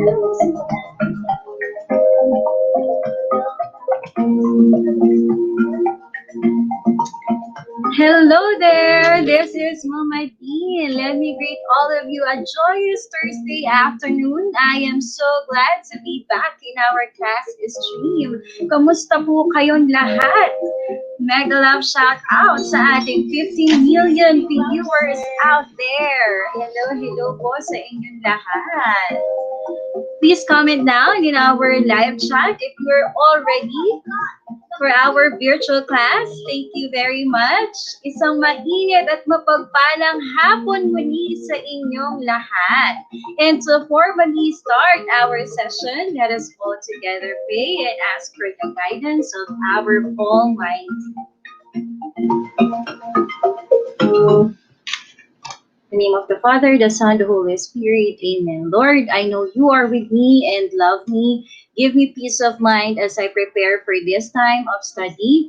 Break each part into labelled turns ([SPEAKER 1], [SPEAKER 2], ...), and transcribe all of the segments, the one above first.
[SPEAKER 1] Hello there, this is Mama Dean. Let me greet all of you a joyous Thursday afternoon. I am so glad to be back in our class stream. Kamusta po kayong lahat? Mega love shout out sa ating 15 million viewers out there. Hello, hello po sa inyong lahat. Please comment down in our live chat if you're all ready for our virtual class. Thank you very much. Isang mainit at mapagpalang hapon muli sa inyong lahat. And to formally start our session, let us all together pray and ask for the guidance of our Almighty. In the name of the Father, the Son, the Holy Spirit. Amen. Lord, I know you are with me and love me. Give me peace of mind as I prepare for this time of study.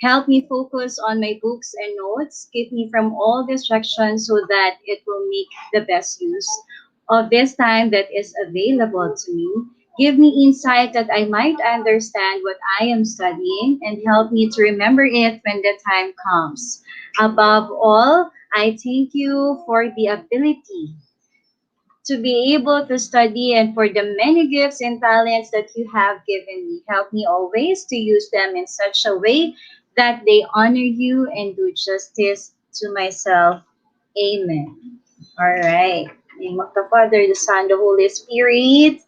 [SPEAKER 1] Help me focus on my books and notes. Keep me from all distractions so that it will make the best use of this time that is available to me. Give me insight that I might understand what I am studying and help me to remember it when the time comes. Above all, I thank you for the ability to be able to study and for the many gifts and talents that you have given me. Help me always to use them in such a way that they honor you and do justice to myself. Amen. All right. In the name of the Father, the Son, the Holy Spirit.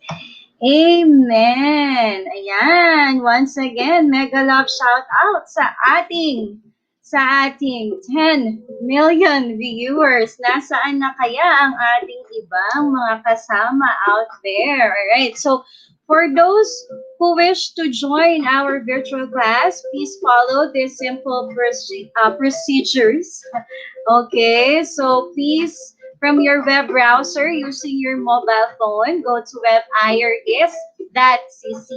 [SPEAKER 1] Amen. Ayan. Once again, mega love shout out sa ating 10 million viewers. Nasaan na kaya ang ating ibang mga kasama out there? Alright, so for those who wish to join our virtual class, please follow these simple procedures. Okay, so please, from your web browser using your mobile phone, go to webirs.cc.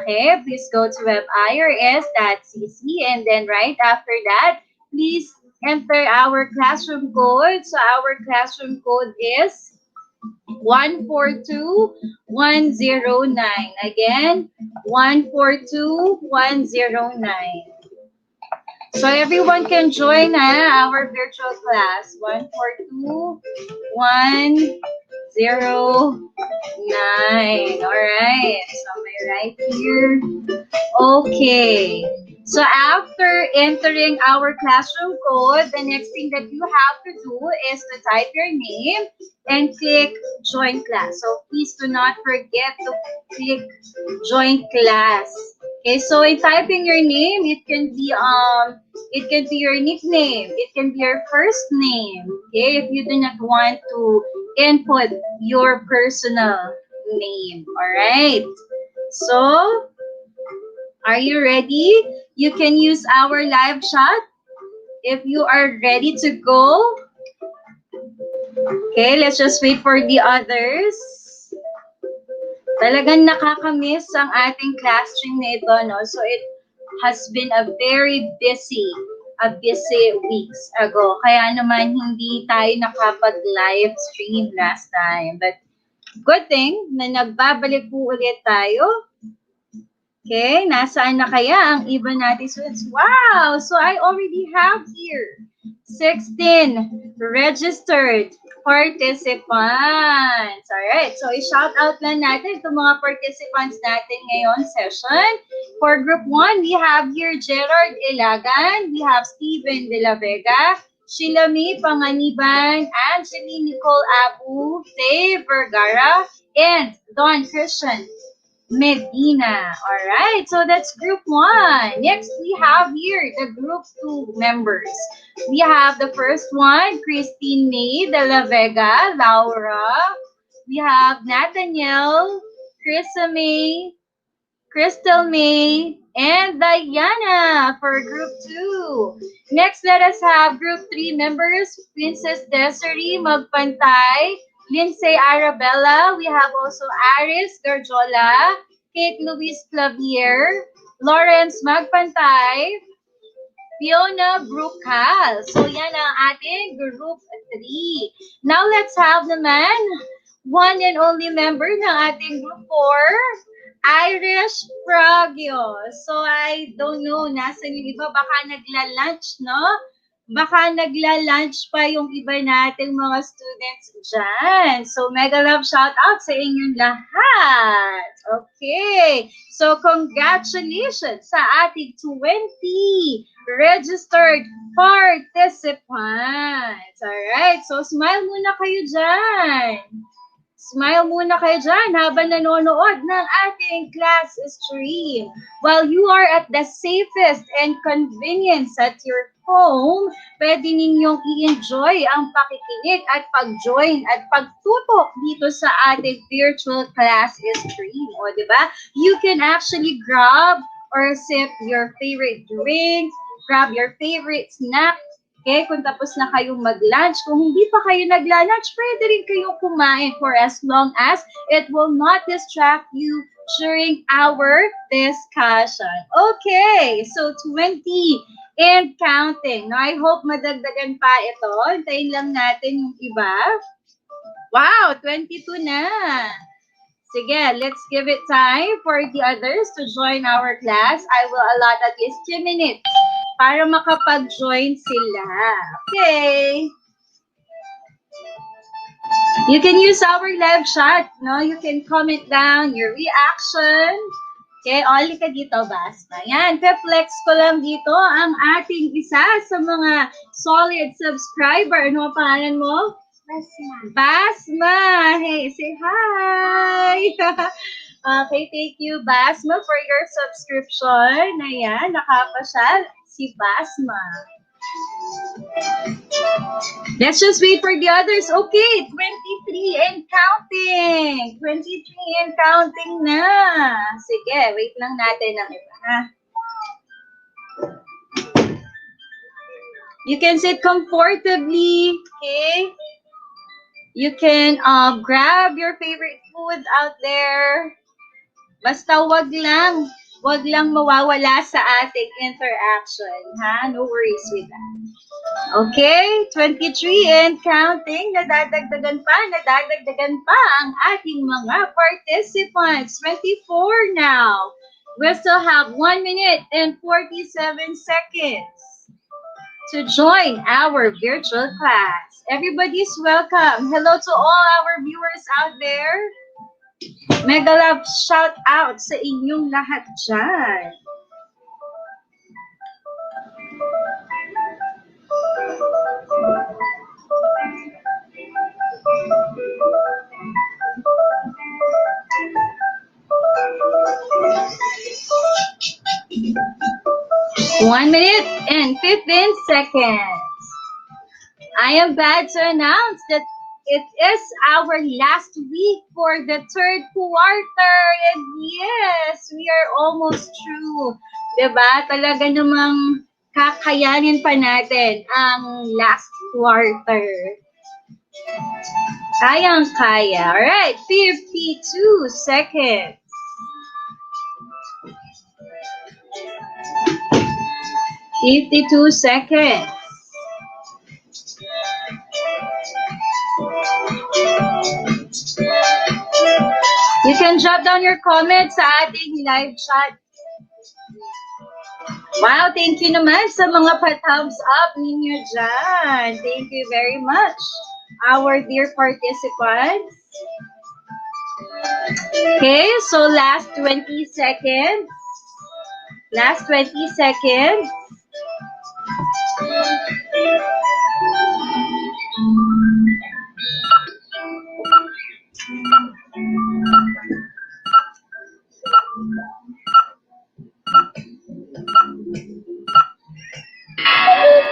[SPEAKER 1] Okay, please go to webirs.cc, and then right after that, please enter our classroom code. So our classroom code is 142109. Again, 142109. So everyone can join our virtual class. 142109. All right. So am I right here? Okay. So after entering our classroom code, the next thing that you have to do is to type your name and click join class. So please do not forget to click join class. Okay, so in typing your name, it can be your nickname, it can be your first name. Okay, if you do not want to input your personal name. All right. So are you ready? You can use our live chat if you are ready to go. Okay, let's just wait for the others. Talagang nakakamiss ang ating class stream na ito, no? So it has been a very busy weeks ago. Kaya naman hindi tayo nakapag-live stream last time. But good thing na nagbabalik po ulit tayo. Okay, nasaan na kaya ang iba natin students? Wow! So I already have here 16 registered participants. Alright, so i-shout out lang natin itong mga participants natin ngayon session. For group 1, we have here Gerard Ilagan, we have Steven De La Vega, Sheila May Panganiban, Angeline Nicole Abu, Faye Vergara, and Don Christian Medina. All right, so that's group 1. Next, we have here the group 2 members. We have the first one, Christine May De La Vega, Laura. We have Nathaniel, Krista May, Crystal May, and Diana for group 2. Next, let us have group 3 members, Princess Desiree Magpantay, Lindsay Arabella. We have also Aris Garjola, Kate Louise Clavier, Lawrence Magpantay, Fiona Brucal. So yan ang ating group 3. Now let's have naman one and only member ng ating group 4, Irish Progyo. So, I don't know, nasan yung iba? Baka nagla-lunch, no? Baka nagla-lunch pa yung iba nating mga students dyan. So, mega love shout out sa inyong lahat. Okay. So, congratulations sa ating 20 registered participants. Alright. So, smile muna kayo dyan. Smile muna kayo dyan habang nanonood ng ating class stream. While you are at the safest and convenience at your home, pwede ninyong i-enjoy ang pakikinig at pag-join at pagtutok dito sa ating virtual class stream. O, di ba? You can actually grab or sip your favorite drink, grab your favorite snack. Okay, kung tapos na kayong mag-lunch, kung hindi pa kayo nagla-lunch, pwede rin kayong kumain for as long as it will not distract you during our discussion. Okay, so 20 and counting. Now, I hope madagdagan pa ito. Hintayin lang natin yung iba. Wow, 22 na. Sige, let's give it time for the others to join our class. I will allot at least 2 minutes para makapag-join sila. Okay. You can use our live chat, no? You can comment down your reaction. Okay, oli ka dito, Basma. Yan, pe-flex ko lang dito ang ating isa sa mga solid subscriber. Ano ang pangalan mo? Basma. Basma. Hey, say hi. Okay, thank you, Basma, for your subscription. Ayan, nakapasyal si Basma. Let's just wait for the others. Okay, 23 and counting. 23 and counting na. Sige, wait lang natin ang iba, ha? You can sit comfortably, okay? You can grab your favorite food out there. Basta wag lang mawawala sa ating interaction, ha? No worries with that. Okay, 23 and counting. Nadadagdagan pa ang ating mga participants. 24 now. We still have 1 minute and 47 seconds to join our virtual class. Everybody's welcome. Hello to all our viewers out there. Mega love shout out sa inyong lahat dyan. One minute and 15 seconds. I am glad to announce that it is our last week for the third quarter. And yes, we are almost through. Diba? Talaga namang kakayanin pa natin ang last quarter. Kayang-kaya. Alright, 52 seconds. 52 seconds. You can drop down your comments sa ating live chat. Wow, thank you naman sa mga pa-thumbs up ninyo dyan. Thank you very much, our dear participants. Okay, so last 20 seconds. Last 20 seconds.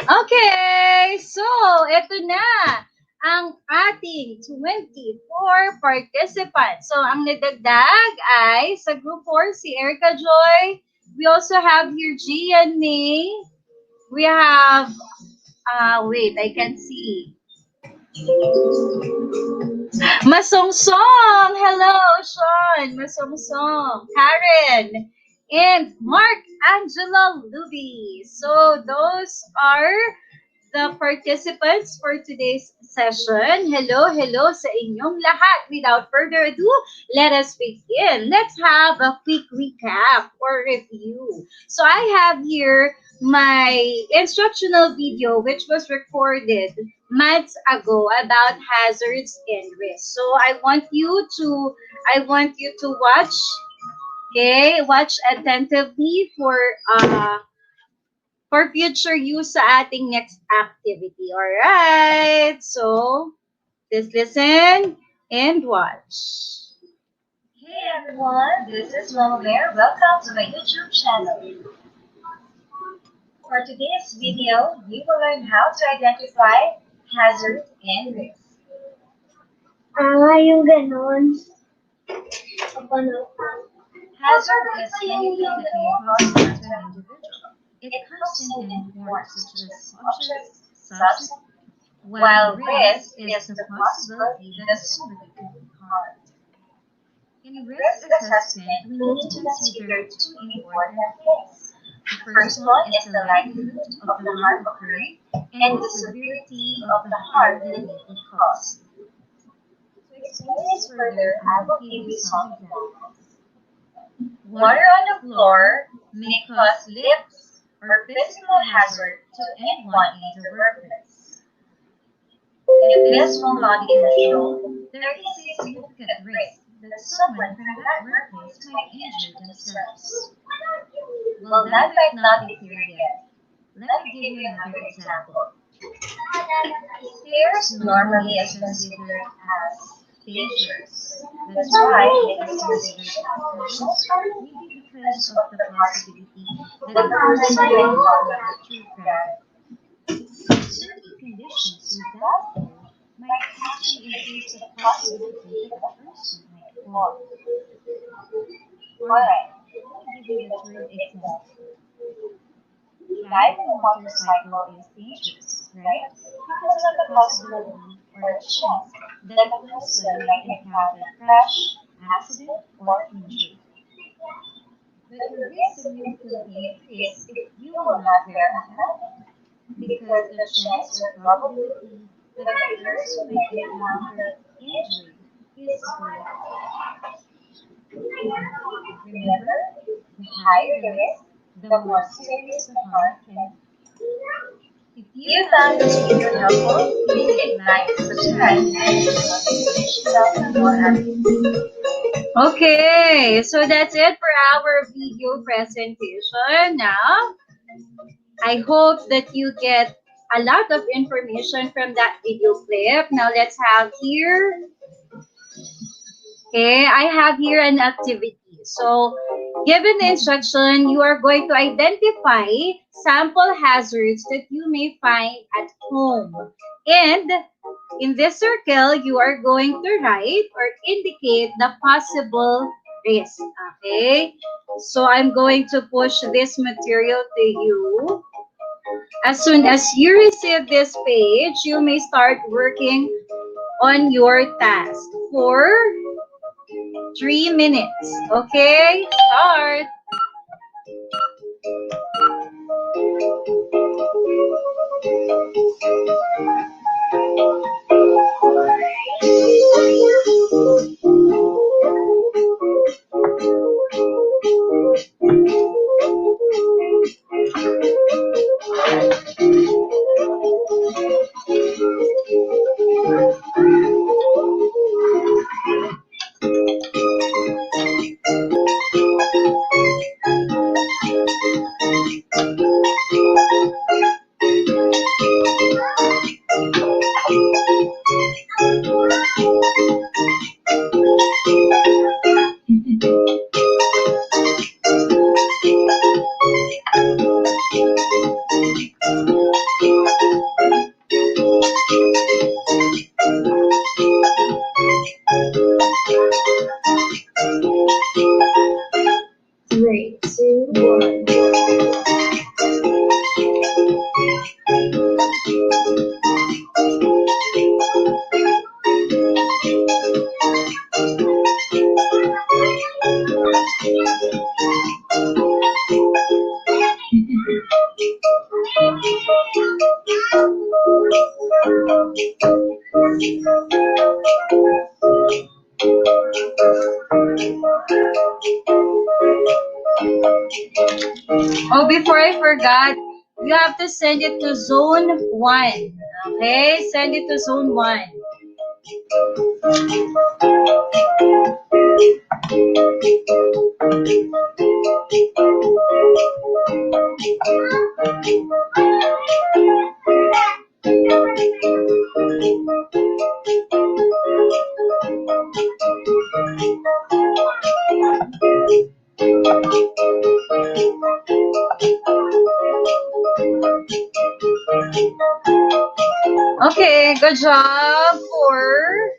[SPEAKER 1] Okay, so ito na ang ating 24 participants. So ang nadagdag ay sa group 4 si Erica Joy. We also have here Gian May. We have, wait, I can see. Masongsong! Hello, Sean! Masongsong! Karen! And Mark Angelo Luby. So those are the participants for today's session. Hello, hello sa inyong lahat. Without further ado, let us begin. Let's have a quick recap or review. So I have here my instructional video which was recorded months ago about hazards and risks. So I want you to watch. Okay, watch attentively for future use sa ating next activity. Alright, so just listen and watch.
[SPEAKER 2] Hey everyone, this is Mama Bear. Welcome to my YouTube channel. For today's video, we will learn how to identify hazards and risks.
[SPEAKER 3] Yung ganon.
[SPEAKER 2] Hazard is anything that may cause harm to an individual. It comes in any form such as objects, substance, while risk is the possibility that somebody could be harmed. In risk assessment, we need to consider two important things. The first one is the likelihood of the harm occurring and the severity of the harm that may be caused. To explain this further, I will give you some examples. Water on the floor may cause leaks or physical hazard to anyone in the workplace. If this will not be controlled, there is a significant risk that someone from that workplace might injure themselves. Well, that might not be clear yet. Let me give you another example. Stairs normally is considered as dangerous. That's why it is considered as hazardous, maybe because of the possibility that a person may fall through gravity. Certain conditions without stairs might actually increase the possibility that a person might fall. Alright, let me give you the third example. Driving a motorcycle is dangerous, right? Because of the possibility or the chance that a person might encounter crash, accident, or injury. But the risk significantly increases if you will not wear a helmet, because the chance or probability that a person might encounter injury is great. Remember, the higher the risk, the more serious the harm can be. If you found this video helpful, please hit like, subscribe, and turn on notifications for more updates.
[SPEAKER 1] Okay, so that's it for our video presentation. Now, I hope that you get a lot of information from that video clip. Now, let's have here. Okay, I have here an activity. So, given the instruction, you are going to identify sample hazards that you may find at home. And in this circle, you are going to write or indicate the possible risk. Okay? So, I'm going to push this material to you. As soon as you receive this page, you may start working on your task for 3 minutes. Okay? Start.
[SPEAKER 3] Three, two, one.
[SPEAKER 1] Oh, before I forgot, you have to send it to zone 1. Okay? Send it to zone 1. Okay, good job for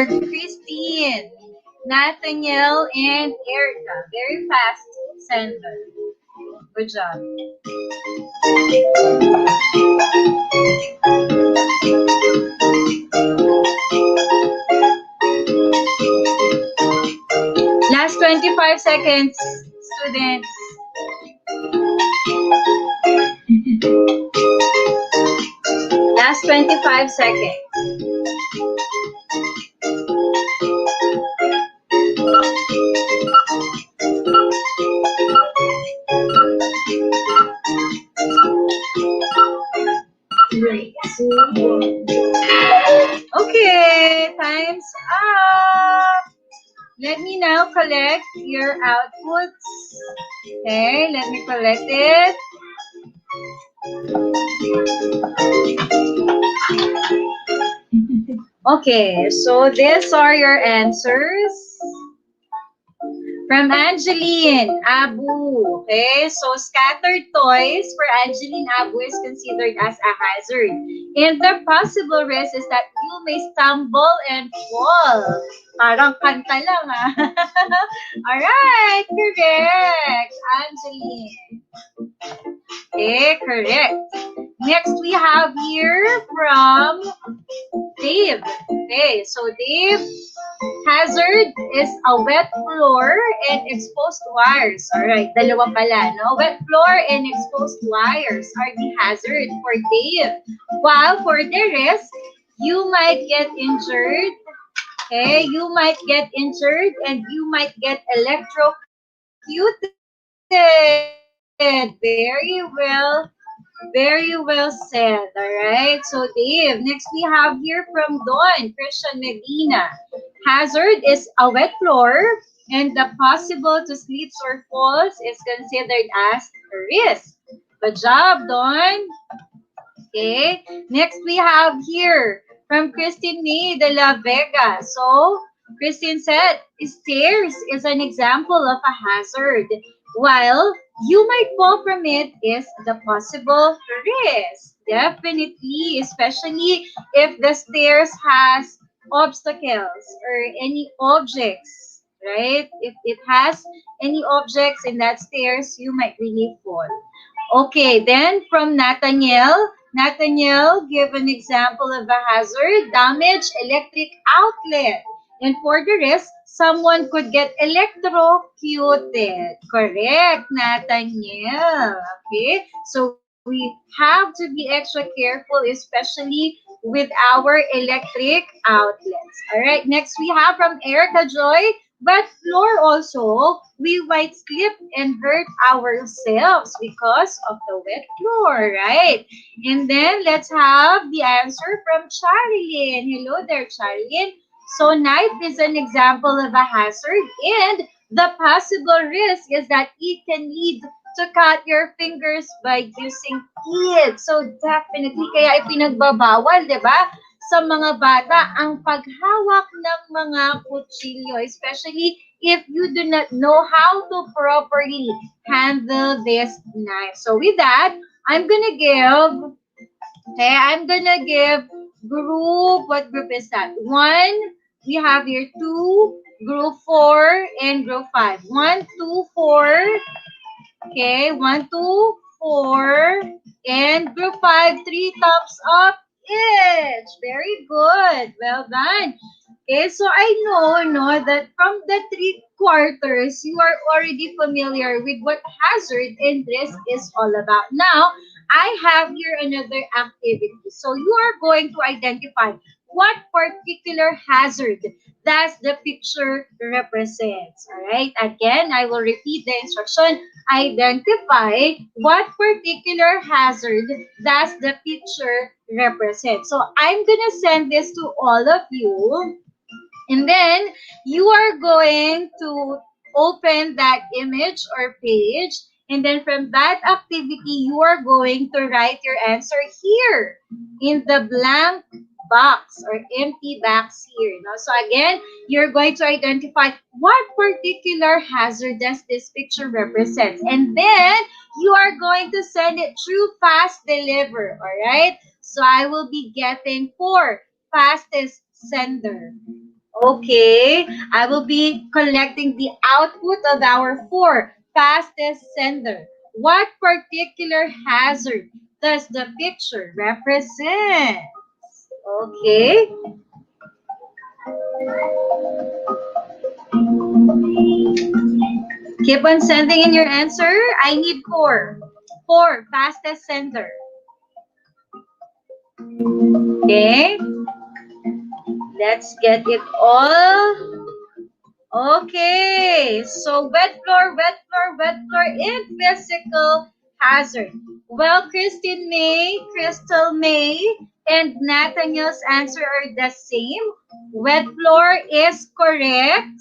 [SPEAKER 1] Christine, Nathaniel, and Erica. Very fast sender. Good job. Last 25 seconds, students. Last 25 seconds.
[SPEAKER 3] Three, two, one.
[SPEAKER 1] Okay, time's up. Let me now collect your outputs. Okay, let me collect it. Okay, so these are your answers. From Angeline Abu. Okay, so scattered toys for Angeline Abu is considered as a hazard. And the possible risk is that you may stumble and fall. Parang kanta lang Alright, correct, Angeline. Okay, correct. Next we have here from Dave. Okay, so Dave, hazard is a wet floor and exposed wires. Alright, dalawa pala, no? Wet floor and exposed wires are the hazard for Dave. While for the rest, you might get injured. Okay, you might get injured and you might get electrocuted. Very well said. All right. So, Dave, next we have here from Dawn, Christian Medina. Hazard is a wet floor, and the possible to slips or falls is considered as a risk. Good job, Dawn. Okay. Next we have here from Christine May de la Vega. So, Christine said, stairs is an example of a hazard, while you might fall from it is the possible risk. Definitely, especially if the stairs has obstacles or any objects, right? If it has any objects in that stairs, you might really fall. Okay, then from Nathaniel. Nathaniel, give an example of a hazard, damage electric outlet. And for the rest, someone could get electrocuted. Correct, Nathaniel. Okay, so we have to be extra careful, especially with our electric outlets. All right, next we have from Erica Joy, but floor also, we might slip and hurt ourselves because of the wet floor, right? And then let's have the answer from Charilyn. Hello there, Charilyn. So knife is an example of a hazard, and the possible risk is that it can lead to cut your fingers by using it. So definitely, kaya ipinagbabawal, di ba? Sa mga bata, ang paghawak ng mga kutsilyo, especially if you do not know how to properly handle this knife. So with that, I'm gonna give group, what group is that? 1, we have here 2, group 4, and group 5. 1, 2, 4. Okay, 1, 2, 4, and group 5, 3 thumbs up each. Very good. Well done. Okay, so I know that from the 3 quarters, you are already familiar with what hazard and risk is all about. Now, I have here another activity. So you are going to identify what particular hazard does the picture represents. All right. Again, I will repeat the instruction. Identify what particular hazard does the picture represent. So I'm gonna send this to all of you, and then you are going to open that image or page. And then from that activity, you are going to write your answer here in the blank box or empty box here. No? So again, you're going to identify what particular hazard does this picture represent. And then you are going to send it through fast deliver. All right. So I will be getting 4 fastest sender. Okay, I will be collecting the output of our 4 fastest sender. What particular hazard does the picture represent? Okay, keep on sending in your answer. I need 4. 4 fastest sender. Okay, let's get it all. Okay, so wet floor in physical hazard. Well, Christine May, Crystal May, and Nathaniel's answer are the same. Wet floor is correct.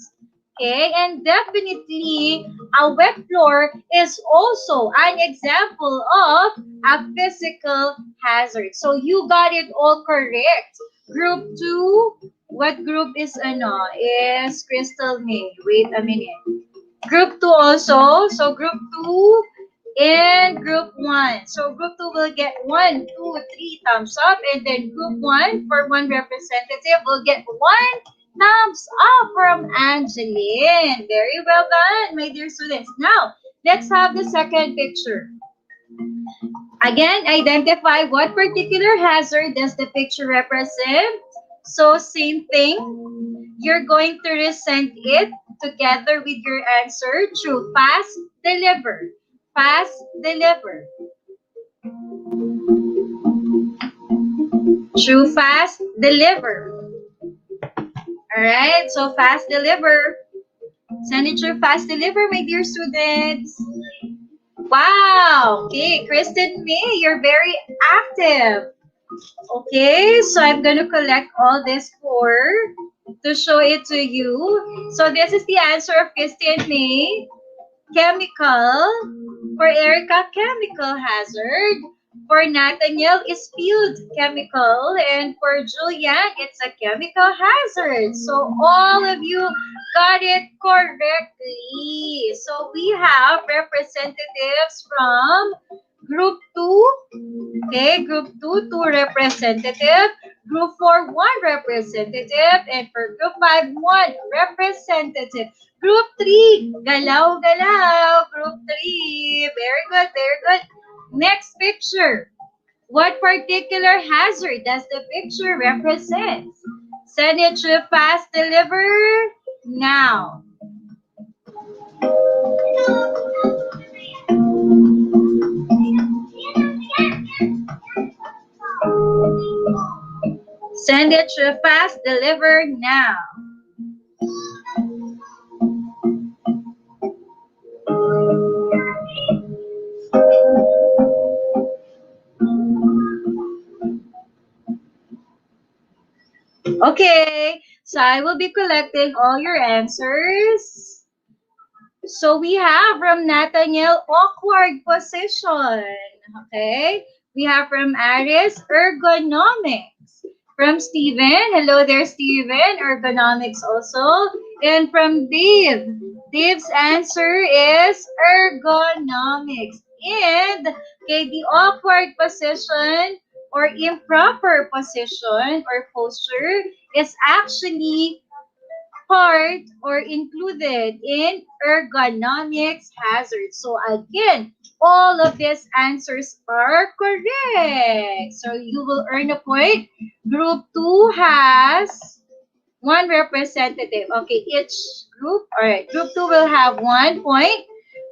[SPEAKER 1] Okay, and definitely a wet floor is also an example of a physical hazard. So you got it all correct. Group 2, what group is is Crystal May? Wait a minute. Group 2 also. So group 2 and group 1. So group 2 will get 1, 2, 3 thumbs up, and then group 1 for one representative will get 1 thumbs up from Angeline. Very well done, my dear students. Now, let's have the second picture. Again, identify what particular hazard does the picture represent. So same thing. You're going to resend it together with your answer through fast deliver. Fast deliver. Through fast deliver. Alright, so fast deliver. Send it through fast deliver, my dear students. Wow. Okay, Kristen May, you're very active. Okay, so I'm going to collect all this for to show it to you. So this is the answer of Christian May. Chemical. For Erica, chemical hazard. For Nathaniel, is spilled chemical. And for Julian, it's a chemical hazard. So all of you got it correctly. So we have representatives from group 2. Okay, group 2, 2 representative. Group 4, 1 representative. And for group 5, 1 representative. Group 3, galaw, galaw. Group 3, very good, very good. Next picture. What particular hazard does the picture represent? Send it to fast deliver now. Send it to fast deliver now. Okay, so I will be collecting all your answers. So we have from Nathaniel, awkward position. Okay, we have from Aris, ergonomics. From Steven, hello there, Steven, ergonomics also. And from Dave, Dave's answer is ergonomics. And okay, the awkward position or improper position or posture is actually part or included in ergonomics hazards. So again, all of these answers are correct. So you will earn a point. Group 2 has 1 representative. Okay, each group. All right, group 2 will have 1 point.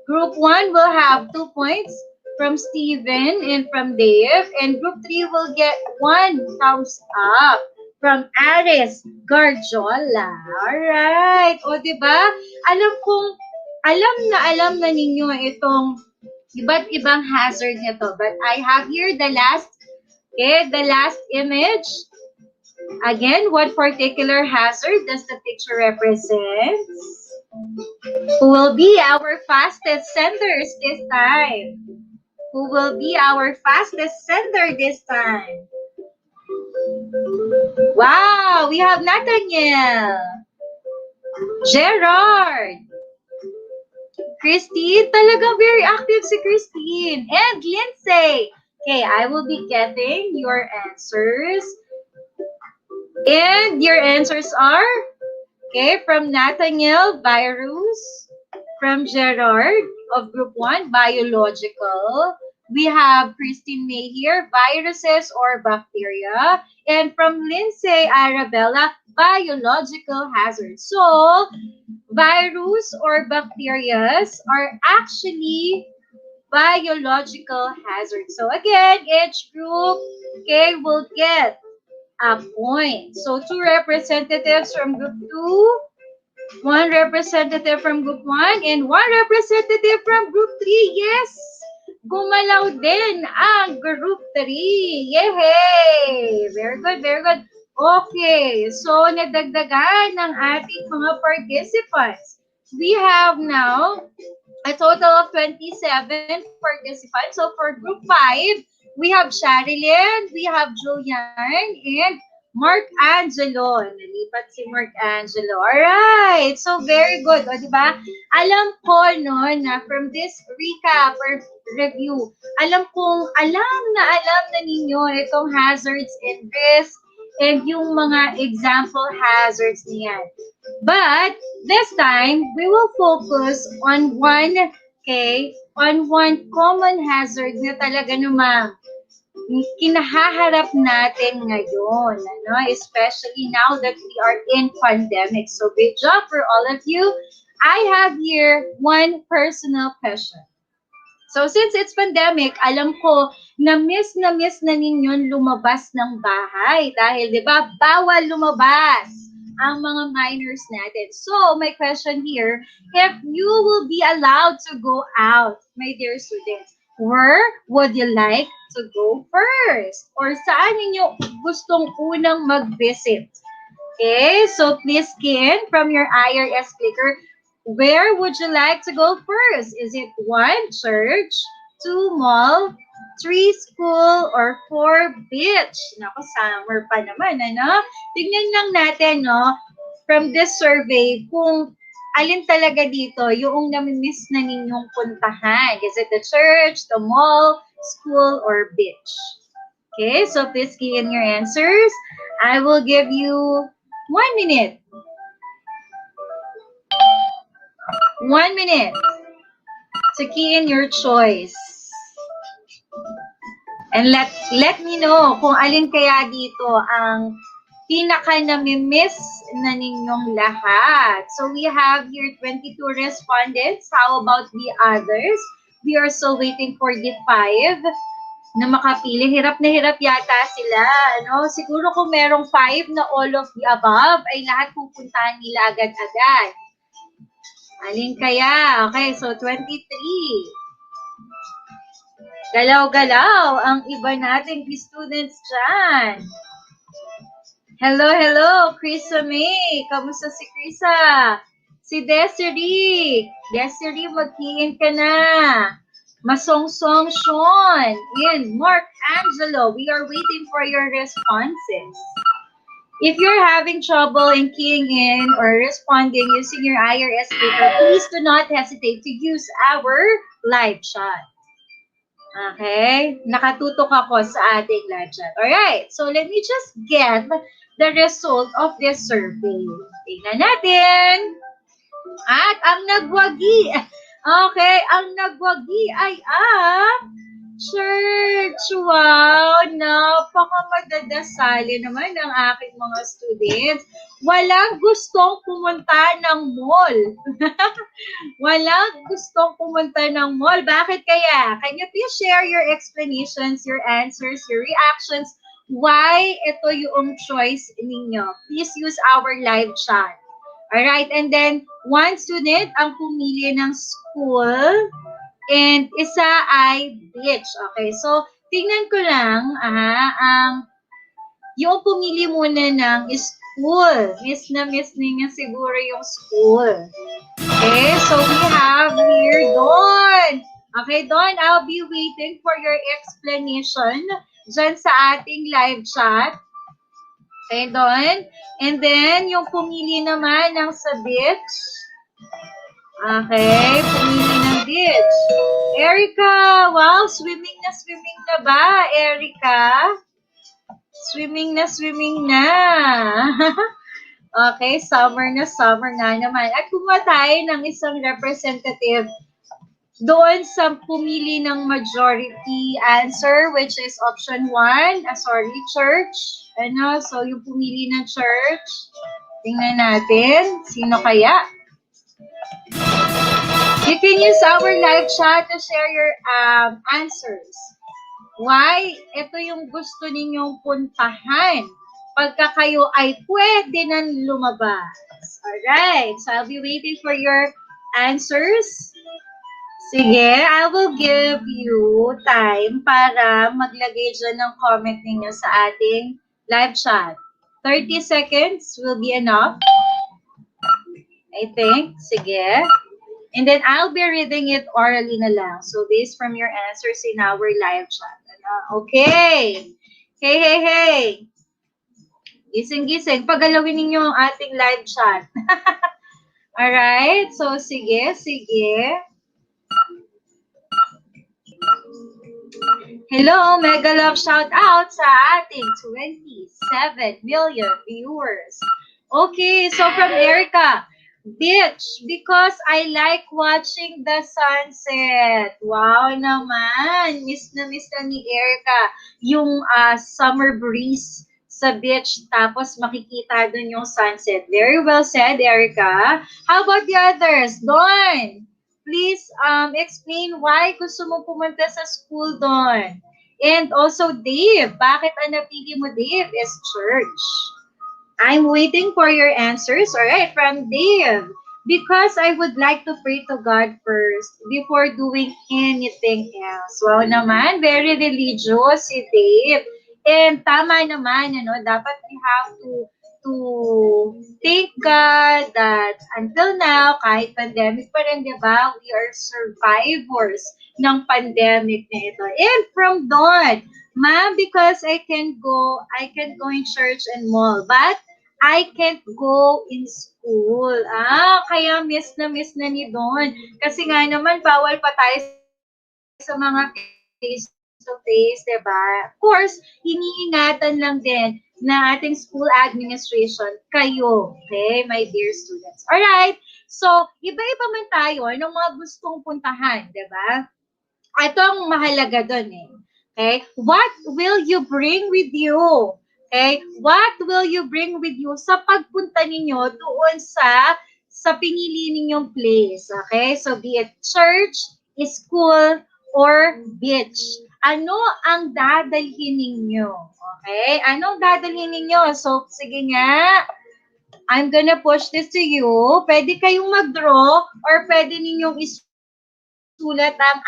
[SPEAKER 1] Group 1 will have 2 points. from Steven and from Dave. And group 3 will get 1 thumbs up from Aris Garjola. Alright. O, diba? Alam na ninyo itong iba't ibang hazard nito. But I have here the last image. Again, what particular hazard does the picture represent? Who will be our fastest senders this time? Who will be our fastest sender this time? Wow, we have Nathaniel, Gerard, Christine, talagang very active si Christine, and Lindsay. Okay, I will be getting your answers. And your answers are, okay, from Nathaniel, virus. From Gerard of Group 1, biological. We have Christine May here, viruses or bacteria. And from Lindsay Arabella, biological hazards. So, virus or bacteria are actually biological hazards. So again, each group, okay, will get a point. So 2 representatives from group 2, 1 representative from group 1, and 1 representative from group 3. Yes! Gumalaw din ang group 3. Yay! Very good, very good. Okay, so nadagdagan ng ating mga participants. We have now a total of 27 participants. So for group 5, we have Sharilyn, we have Julian, and Mark Angelo. Nalipat si Mark Angelo. Alright. So, very good. O, diba? Alam ko, no, na from this recap or review, alam na ninyo itong hazards and risks and yung mga example hazards niyan. But, this time, we will focus on one common hazard na talaga namang kinahaharap natin ngayon, ano? Especially now that we are in pandemic. So, great job for all of you. I have here one personal question. So, since it's pandemic, alam ko na miss na ninyo lumabas ng bahay. Dahil, di ba, bawal lumabas ang mga minors natin. So, my question here, if you will be allowed to go out, my dear students, where would you like to go first? Or saan ninyo gustong unang mag-visit? Okay, so please key in from your IRS clicker. Where would you like to go first? Is it 1, church, 2, mall, 3, school, or 4, beach? Naku, summer pa naman, ano? Tignan lang natin, no, from this survey, kung alin talaga dito yung nami-miss na ninyong puntahan. Is it the church, the mall, school, or beach? Okay, so please key in your answers. I will give you 1 minute. 1 minute to key in your choice. And let me know kung alin kaya dito ang pinaka nami-miss na ninyong lahat. So we have here 22 respondents. How about the others? We are still waiting for the 5 na makapili. Hirap na hirap yata sila. Ano? Siguro kung merong 5 na all of the above, ay lahat pupuntahan nila agad-agad. Alin kaya? Okay, so 23. Galaw-galaw ang iba nating students dyan. Hello, Krisa May. Kamusta si Krisa? Si Desiree. Desiree, mag-key-in ka na. Masong-song Sean. And Mark Angelo. We are waiting for your responses. If you're having trouble in keying in or responding using your IRS clicker, please do not hesitate to use our live chat. Okay? Nakatutok ako sa ating live chat. Alright, so let me just get the result of this survey. Tingnan natin. At ang nagwagi, okay, ang nagwagi ay ang church. Wow, napakamadadasali naman ng aking mga students. Walang gustong pumunta ng mall. Walang gustong pumunta ng mall. Bakit kaya? Can you please share your explanations, your answers, your reactions? Why ito yung choice ninyo? Please use our live chat. Alright, and then one student ang pumili ng school and isa ay beach. Okay, so tingnan ko lang, yung pumili muna ng school. Miss na miss niya siguro yung school. Okay, so we have here Dawn. Okay, Dawn, I'll be waiting for your explanation dyan sa ating live chat. Okay, Dawn. And then, yung pumili naman ng sa beach. Okay, pumili ng beach. Erica, wow, swimming na ba, Erica? Swimming na. Okay, summer nga naman. At kumuha tayo ng isang representative doon sa pumili ng majority answer, which is option 1. Church. So yung pumili ng church. Tingnan natin. Sino kaya? You can use our live chat to share your answers. Why? Ito yung gusto ninyong puntahan pagka kayo ay pwede nang lumabas. Alright, so I'll be waiting for your answers. Sige, I will give you time para maglagay dyan ng comment ninyo sa ating live chat. 30 seconds will be enough. I think. Sige. And then I'll be reading it orally na lang. So based from your answers in our live chat. Okay. Hey. Gising. Pagalawin ninyo ang ating live chat. Alright. So sige. Hello, mega love shout out sa ating 27 million viewers. Okay, so from Erica, beach, because I like watching the sunset. Wow naman, miss na ni Erica yung summer breeze sa beach, tapos makikita dun yung sunset. Very well said, Erica. How about the others? Dawn, please explain why gusto mo pumunta sa school doon. And also, Dave, bakit ang napili mo, Dave, is church? I'm waiting for your answers. All right, from Dave. Because I would like to pray to God first before doing anything else. Wow naman, very religious si Dave. And tama naman, dapat we have to thank God that until now, kahit pandemic pa rin, di ba, we are survivors ng pandemic na ito. And from Dawn, ma'am, because I can go in church and mall, but I can't go in school. Kaya miss na ni Dawn. Kasi nga naman, bawal pa tayo sa mga face-to-face, diba? Of course, iniingatan lang din na ating school administration, kayo, okay, my dear students. Alright, so, iba-iba man tayo ng mga gustong puntahan, diba? Ito ang mahalaga doon Okay? What will you bring with you? Okay? What will you bring with you sa pagpunta ninyo doon sa pinili ninyong place? Okay? So, be it church, school, or beach. Ano ang dadalhin ninyo? Okay? Anong dadalhin ninyo? So, sige nga. I'm gonna push this to you. Pwede kayong mag-draw or pwede ninyong isulat ang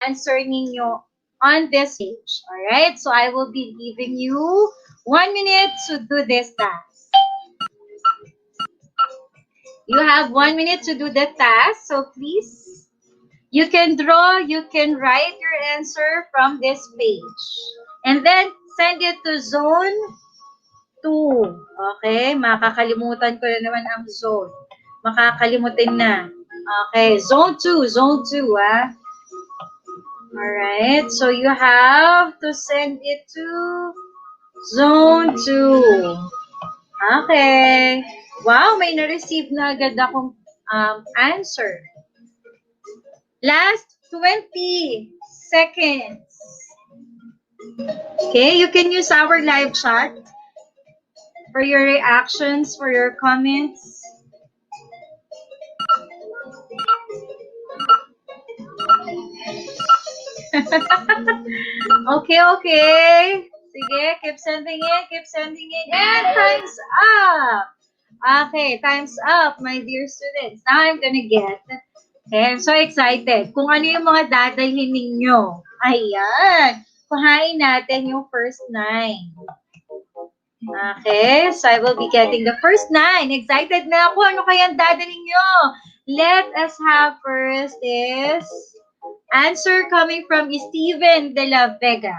[SPEAKER 1] answer ninyo on this page. Alright? So, I will be giving you 1 minute to do this task. You have 1 minute to do the task. So, please, you can draw, you can write your answer from this page. And then, send it to zone 2. Okay? Makakalimutan ko na naman ang zone. Makakalimutin na. Okay, zone 2, Alright, so you have to send it to zone 2. Okay. Wow, may na-receive na agad akong answer. Last 20 seconds. Okay, you can use our live chat for your reactions, for your comments. Okay, okay. Sige, keep sending it, keep sending it. And time's up. Okay, time's up, my dear students. Now I'm gonna get. Okay, I'm so excited. Kung ano yung mga dadalhin ninyo. Ayan. Kuhain natin yung first 9. Okay, so I will be getting the first 9. Excited na ako. Ano kaya ang dadalhin nyo? Let us have first is answer coming from Steven de la Vega.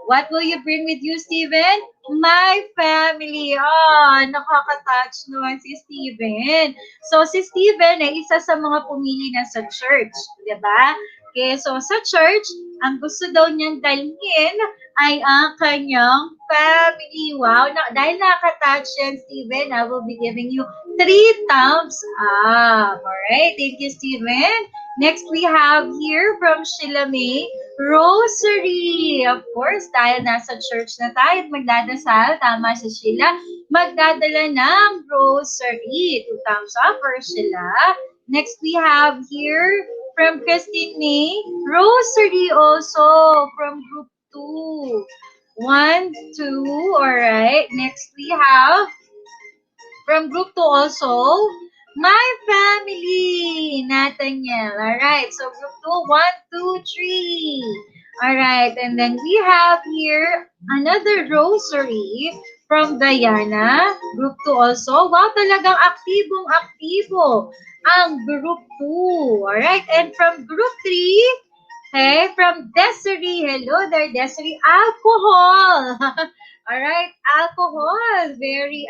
[SPEAKER 1] What will you bring with you, Steven? My family. Oh, nakaka-touch naman si Steven. So, si Steven ay isa sa mga pumili na sa church. Diba? Okay, so sa church, ang gusto daw niyang dalhin ay ang kanyang family. Wow. Dahil nakaka-touch yan, Steven, I will be giving you 3 thumbs up. Alright, thank you, Steven. Next, we have here from Sheila May, rosary. Of course, dahil nasa church na tayo at magdadasal, tama si Sheila, magdadala ng rosary. 2 thumbs up for Sheila. Next, we have here from Christine May, rosary also from group 2. 1, 2, alright. Next, we have from group 2 also, my family, Nathaniel. Alright, so group 2, 1, 2, 3. Alright, and then we have here another rosary from Diana, group 2 also. Wow, talagang aktibong-aktibo ang group 2. Alright, and from group 3, okay, from Desiree. Hello there, Desiree. Alcohol. Alright, alcohol. Very,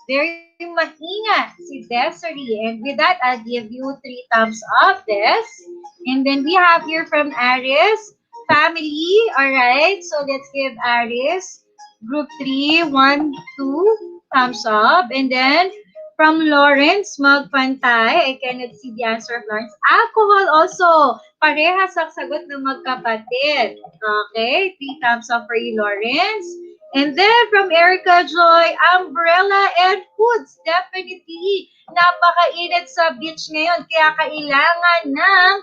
[SPEAKER 1] very maingat si Desiree. And with that, I'll give you 3 thumbs up, Des. And then we have here from Aris, family. Alright, so let's give Aris group 3, 1, 2 thumbs up. And then from Lawrence, magpantay. I cannot see the answer of Lawrence. Alcohol also. Parehas ang sagot ng magkapatid. Okay, 3 thumbs up for you, Lawrence. And then from Erica Joy, umbrella and foods. Definitely. Napakainit sa beach ngayon. Kaya kailangan ng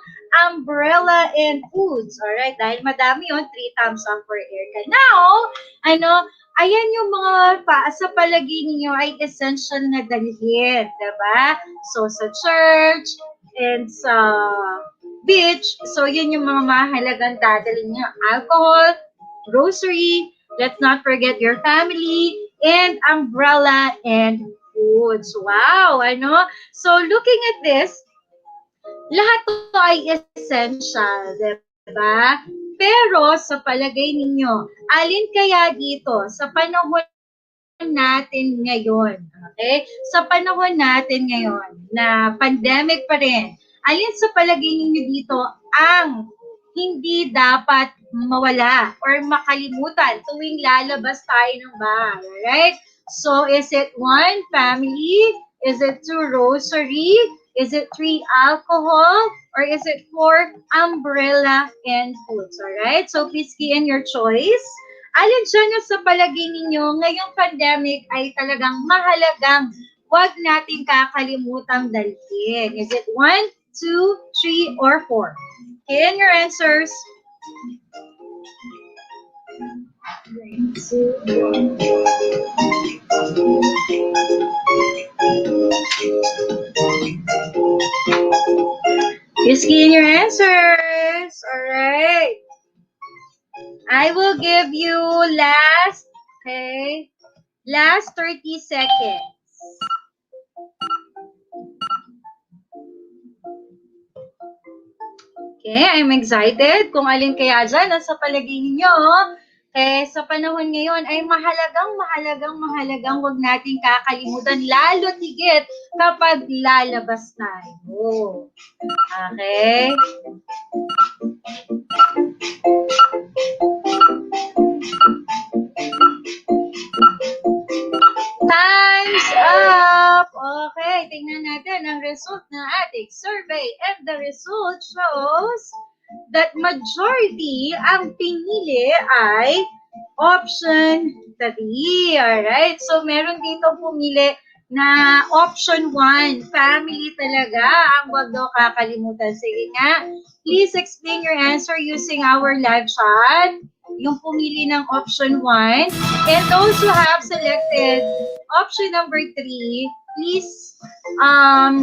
[SPEAKER 1] umbrella and foods. Alright, dahil madami yun, 3 thumbs up for Erica. Now, ayan yung mga sa palagi ninyo ay essential na dalhin. Diba? So, sa church and sa beach. So, yun yung mga mahalagang dadalhin nyo. Alcohol, grocery, let's not forget your family, and umbrella and foods. Wow, So, looking at this, lahat to ay essential, diba? Pero, sa palagay ninyo, alin kaya dito sa panahon natin ngayon, okay? Sa panahon natin ngayon na pandemic pa rin, alin sa palagay ninyo dito ang hindi dapat mawala or makalimutan tuwing lalabas tayo ng bahay, right? So, is it 1, family? Is it 2, rosary? Is it 3, alcohol? Or is it 4, umbrella and foods? Alright? So, please key in your choice. Alin dyan na sa palagay ninyo, ngayong pandemic ay talagang mahalagang huwag natin kakalimutang dalhin. Is it 1, 2, 3, or 4? Key in your answers. Just key in your answers. Alright. I will give you last 30 seconds. Okay, I'm excited kung alin kaya dyan nasa palagay ninyo. Sa panahon ngayon ay mahalagang wag nating kakalimutan, lalo tigit kapag lalabas tayo. Okay? Time's up! Okay, tingnan natin ang result ng ating survey. And the result shows that majority ang pinili ay option 3. Alright? So, meron dito pumili na option 1, family talaga ang wag daw kakalimutan. Sige nga, please explain your answer using our live chat. Yung pumili ng option 1. And those who have selected option number 3, please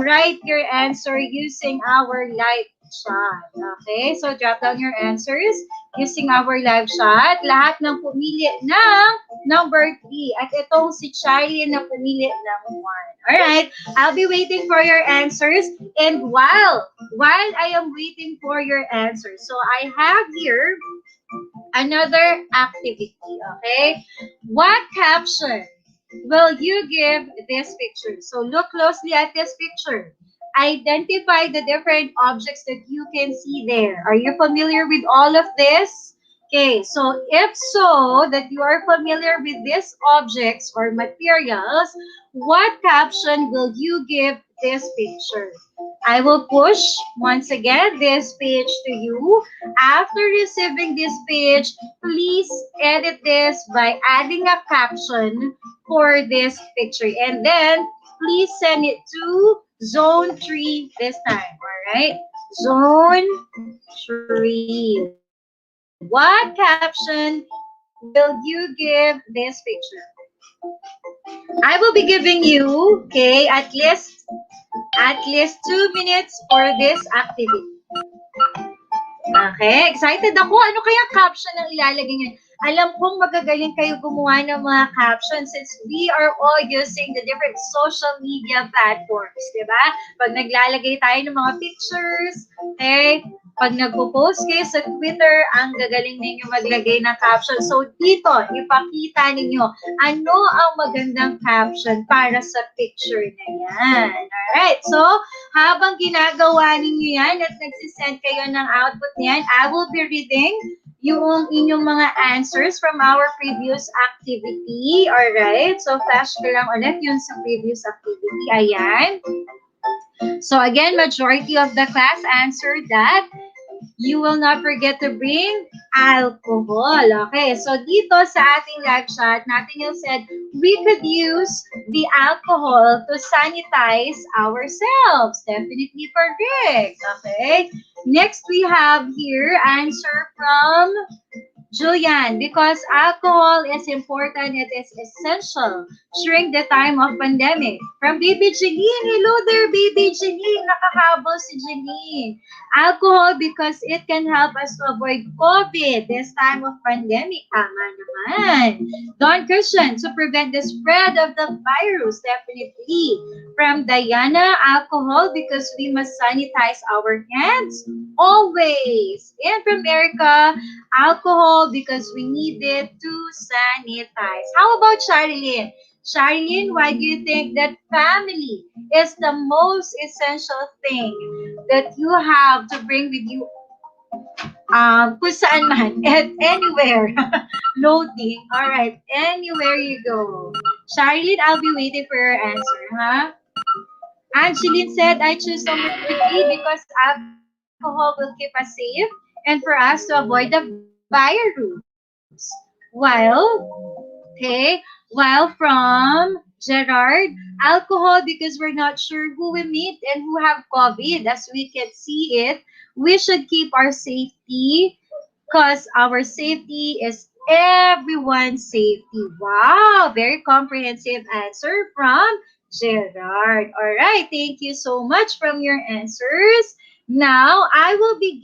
[SPEAKER 1] write your answer using our live chat. Okay? So, drop down your answers using our live chat. Lahat ng pumili ng number 3. At itong si Charlie na pumili ng 1. Alright? I'll be waiting for your answers. And while I am waiting for your answers, so I have here another activity. Okay? What caption will you give this picture? So look closely at this picture. Identify the different objects that you can see there. Are you familiar with all of this? Okay, so if so, that you are familiar with these objects or materials, what caption will you give this picture? I will push once again this page to you. After receiving this page, please edit this by adding a caption for this picture. And then, please send it to Zone 3 this time. Alright? Zone 3. What caption will you give this picture? I will be giving you, okay, at least 2 minutes for this activity. Okay, excited ako. Ano kaya caption ang ilalagay niyo? Alam kong magagaling kayo gumawa ng mga captions since we are all using the different social media platforms, di ba? Pag naglalagay tayo ng mga pictures, okay, pag nagpo-post kayo sa Twitter, ang gagaling ninyo maglagay ng caption. So, dito, ipakita ninyo ano ang magandang caption para sa picture na yan. Alright, so, habang ginagawa ninyo yan at nagsisend kayo ng output niyan, I will be reading yung inyong mga answers from our previous activity. Alright, so flash ko lang ulit yung sa previous activity. Ayan. So again, majority of the class answered that you will not forget to bring alcohol. Okay, so dito sa ating live chat, Nathaniel said, we could use the alcohol to sanitize ourselves. Definitely correct. Okay, next we have here answer from Julian, because alcohol is important, it is essential during the time of pandemic. From Baby Jeline, hello there, Baby Jeline, nakakabol si Jeline. Alcohol because it can help us to avoid COVID this time of pandemic. Tama naman. Don Christian, to prevent the spread of the virus, definitely. From Diana, alcohol because we must sanitize our hands always. And from Erica, alcohol because we need it to sanitize. How about Charlene? Charlene, why do you think that family is the most essential thing that you have to bring with you kung saan man, at anywhere, loading, alright, anywhere you go. Charlene, I'll be waiting for your answer, huh? Angeline said, I choose number 3 because alcohol will keep us safe and for us to avoid the virus. While from Gerard, alcohol because we're not sure who we meet and who have COVID. As we can see it, we should keep our safety because our safety is everyone's safety. Wow, very comprehensive answer from Gerard. All right, thank you so much from your answers. Now, I will be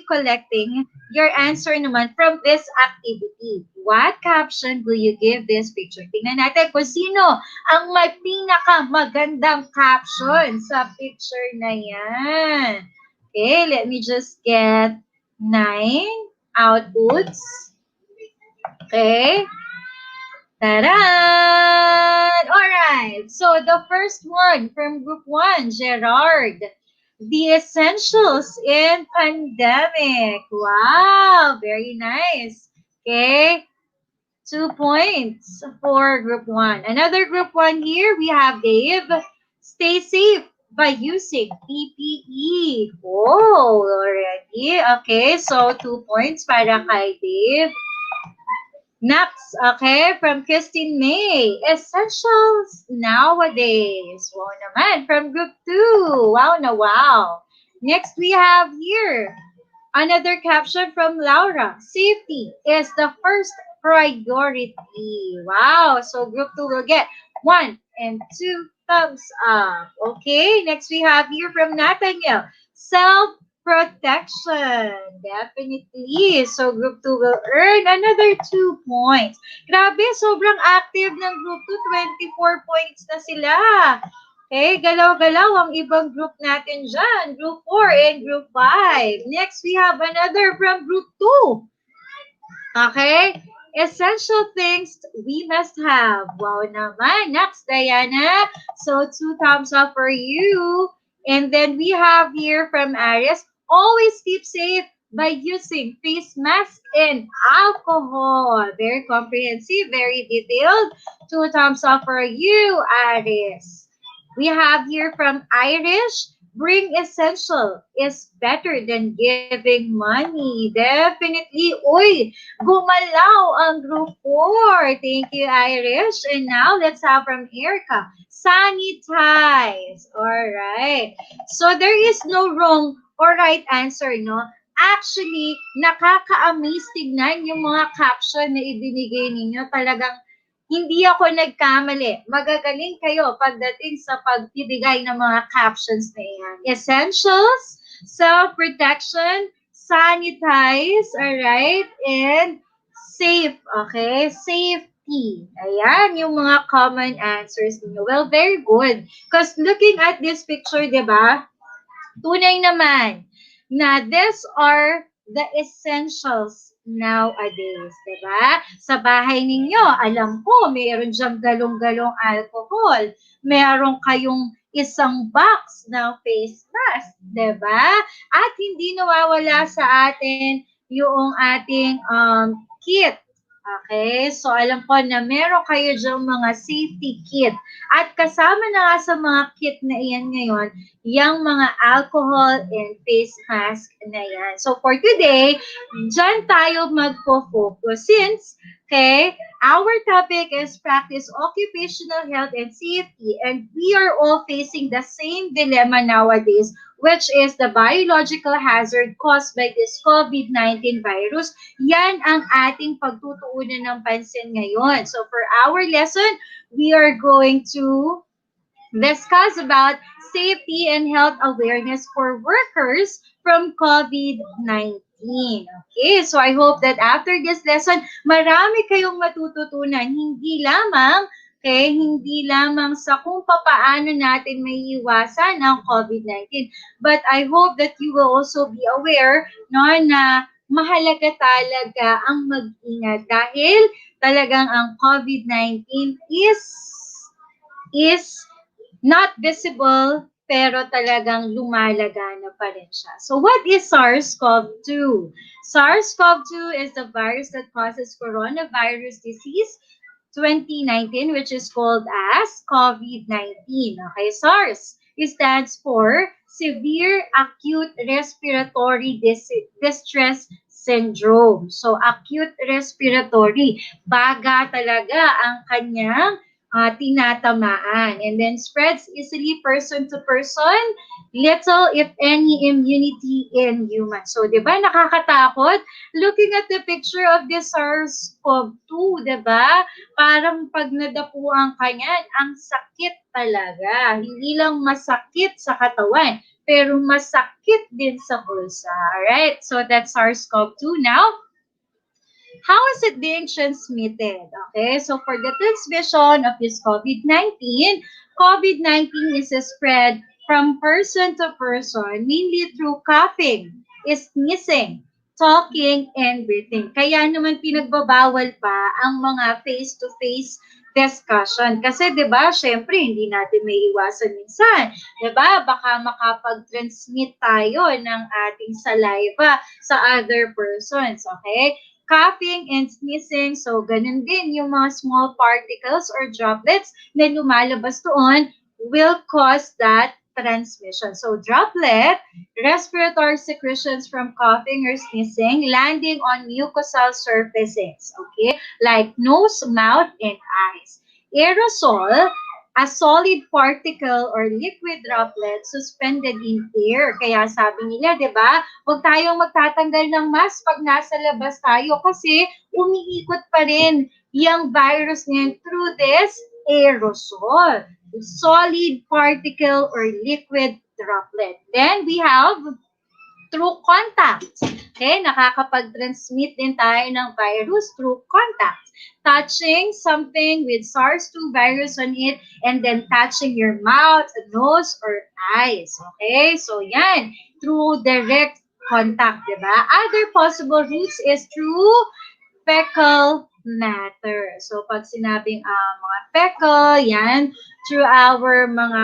[SPEAKER 1] collecting your answer naman from this activity. What caption will you give this picture? Tingnan natin kung sino ang may pinakamagandang caption sa picture na yan. Okay, let me just get 9 outputs. Okay. Taran! Alright, so the first one from group 1, Gerard. The essentials in pandemic. Wow, very nice. Okay, 2 points for group 1. Another group 1 here, we have Dave. Stay safe by using PPE. Oh, already. Okay, so 2 points para kay Dave. Next, okay, from Christine May, essentials nowadays. Wow naman, from group 2. Wow na wow. Next, we have here, another caption from Laura. Safety is the first priority. Wow. So group 2 will get 1 and 2 thumbs up. Okay. Next we have here from Nathaniel. Self-protection. Definitely. So group 2 will earn another 2 points. Grabe, sobrang active ng group 2. 24 points na sila. Okay, galaw-galaw ang ibang group natin dyan. Group 4 and Group 5. Next, we have another from Group 2. Okay? Essential things we must have. Wow naman. Next, Diana. So, 2 thumbs up for you. And then we have here from Aris, always keep safe by using face mask and alcohol. Very comprehensive, very detailed. 2 thumbs up for you, Aris. We have here from Irish, bring essential is better than giving money. Definitely. Uy, gumalaw ang group 4. Thank you, Irish. And now, let's have from Erica. Sanitize. Alright. So, there is no wrong or right answer, no? Actually, nakaka-amaze tignan yung mga caption na ibinigay ninyo. Talagang hindi ako nagkamali. Magagaling kayo pagdating sa pagbibigay ng mga captions na yan. Essentials, self-protection, sanitize, alright, and safe, okay? Safety. Ayan, yung mga common answers niyo. Well, very good. Because looking at this picture, di ba, tunay naman na these are the essentials nowadays, diba? Sa bahay ninyo, alam ko, mayroon diyang galong-galong alcohol. Meron kayong isang box ng face mask, diba? At hindi nawawala sa atin yung ating kit. Okay? So, alam ko na meron kayo diyang mga safety kit. At kasama na nga sa mga kit na iyan ngayon, yung mga alcohol and face mask na yan. So, for today, dyan tayo magpo-focus since, okay, our topic is practice occupational health and safety, and we are all facing the same dilemma nowadays, which is the biological hazard caused by this COVID-19 virus. Yan ang ating pagtutuunan ng pansin ngayon. So, for our lesson, we are going to discuss about safety and health awareness for workers from COVID-19. Okay, so I hope that after this lesson, marami kayong matututunan, hindi lamang sa kung papaano natin may iwasan ang COVID-19, but I hope that you will also be aware, no, na mahalaga talaga ang mag-ingat dahil talagang ang COVID-19 is not visible, pero talagang lumalagana pa rin siya. So what is SARS-CoV-2? SARS-CoV-2 is the virus that causes coronavirus disease 2019, which is called as COVID-19. Okay, SARS, it stands for Severe Acute Respiratory Distress Syndrome. So, acute respiratory, baga talaga ang kanyang tinatamaan. And then spreads easily person to person, little if any immunity in humans. So, di ba, nakakatakot? Looking at the picture of this SARS-CoV-2, di ba? Parang pag nadapuan ka niyan, ang sakit talaga. Hindi lang masakit sa katawan, pero masakit din sa bulsa. Alright? So, that's SARS-CoV-2. Now, how is it being transmitted? Okay, so for the transmission of this COVID-19, COVID-19 is spread from person to person, mainly through coughing, sneezing, talking, and breathing. Kaya naman pinagbabawal pa ang mga face-to-face discussion. Kasi 'di ba, syempre hindi natin may iwasan minsan. 'Di ba? Baka makapag-transmit tayo ng ating saliva sa other persons, okay? Coughing and sneezing, so ganun din yung mga small particles or droplets na lumalabas doon will cause that transmission. So droplet, respiratory secretions from coughing or sneezing landing on mucosal surfaces, okay, like nose, mouth, and eyes. Aerosol, a solid particle or liquid droplet suspended in air. Kaya sabi nila, di ba, huwag tayong magtatanggal ng mask pag nasa labas tayo kasi umiikot pa rin yung virus niyan through this aerosol. Solid particle or liquid droplet. Then we have through contact. Okay, nakakapag-transmit din tayo ng virus through contact. Touching something with SARS-2 virus on it and then touching your mouth, nose, or eyes. Okay, so yan, through direct contact, diba? Other possible routes is through fecal matter. So, pag sinabing mga fecal, yan, through our mga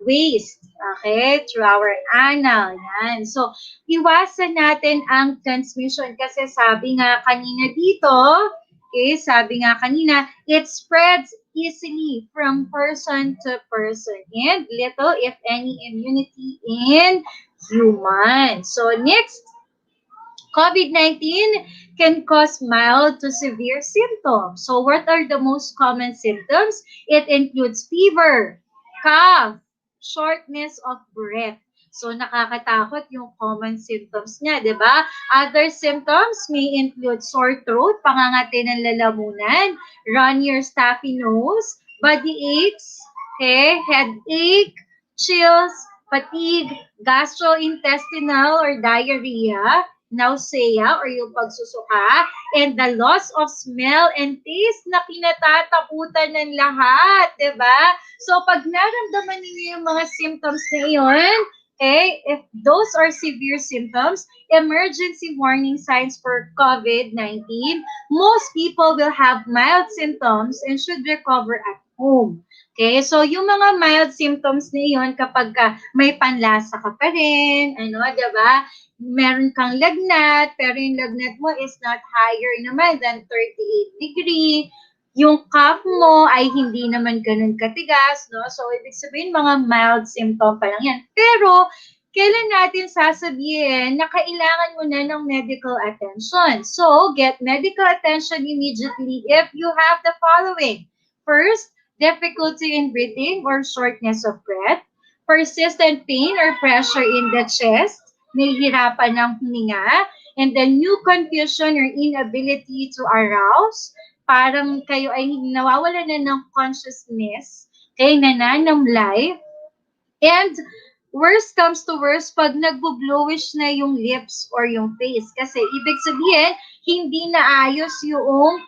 [SPEAKER 1] waste, okay? Through our anal, yan. So, iwasan natin ang transmission kasi sabi nga kanina dito, okay, sabi nga kanina, it spreads easily from person to person and little, if any, immunity in humans. So, next, COVID-19 can cause mild to severe symptoms. So what are the most common symptoms? It includes fever, cough, shortness of breath. So nakakatakot yung common symptoms niya, di ba? Other symptoms may include sore throat, pangangati ng lalamunan, runny or stuffy nose, body aches, okay, headache, chills, fatigue, gastrointestinal or diarrhea, nausea or yung pagsusuka, and the loss of smell and taste na kinatatakutan ng lahat, diba? So, pag naramdaman niyo yung mga symptoms na iyon, okay, if those are severe symptoms, emergency warning signs for COVID-19, most people will have mild symptoms and should recover at home. Okay, so yung mga mild symptoms na iyon kapag may panlasa ka pa rin, ano, diba? Meron kang lagnat, pero yung lagnat mo is not higher naman than 38 degree. Yung cough mo ay hindi naman ganun katigas, no? So, ibig sabihin, mga mild symptom pa lang yan. Pero, kailan natin sasabihin na kailangan mo na ng medical attention? So, get medical attention immediately if you have the following. First, difficulty in breathing or shortness of breath, persistent pain or pressure in the chest, nahihirapan ng huminga, and then new confusion or inability to arouse, parang kayo ay nawawala na ng consciousness, kayo nananamlay, and worst comes to worst pag nagbo-blowish na yung lips or yung face. Kasi ibig sabihin, hindi naayos yung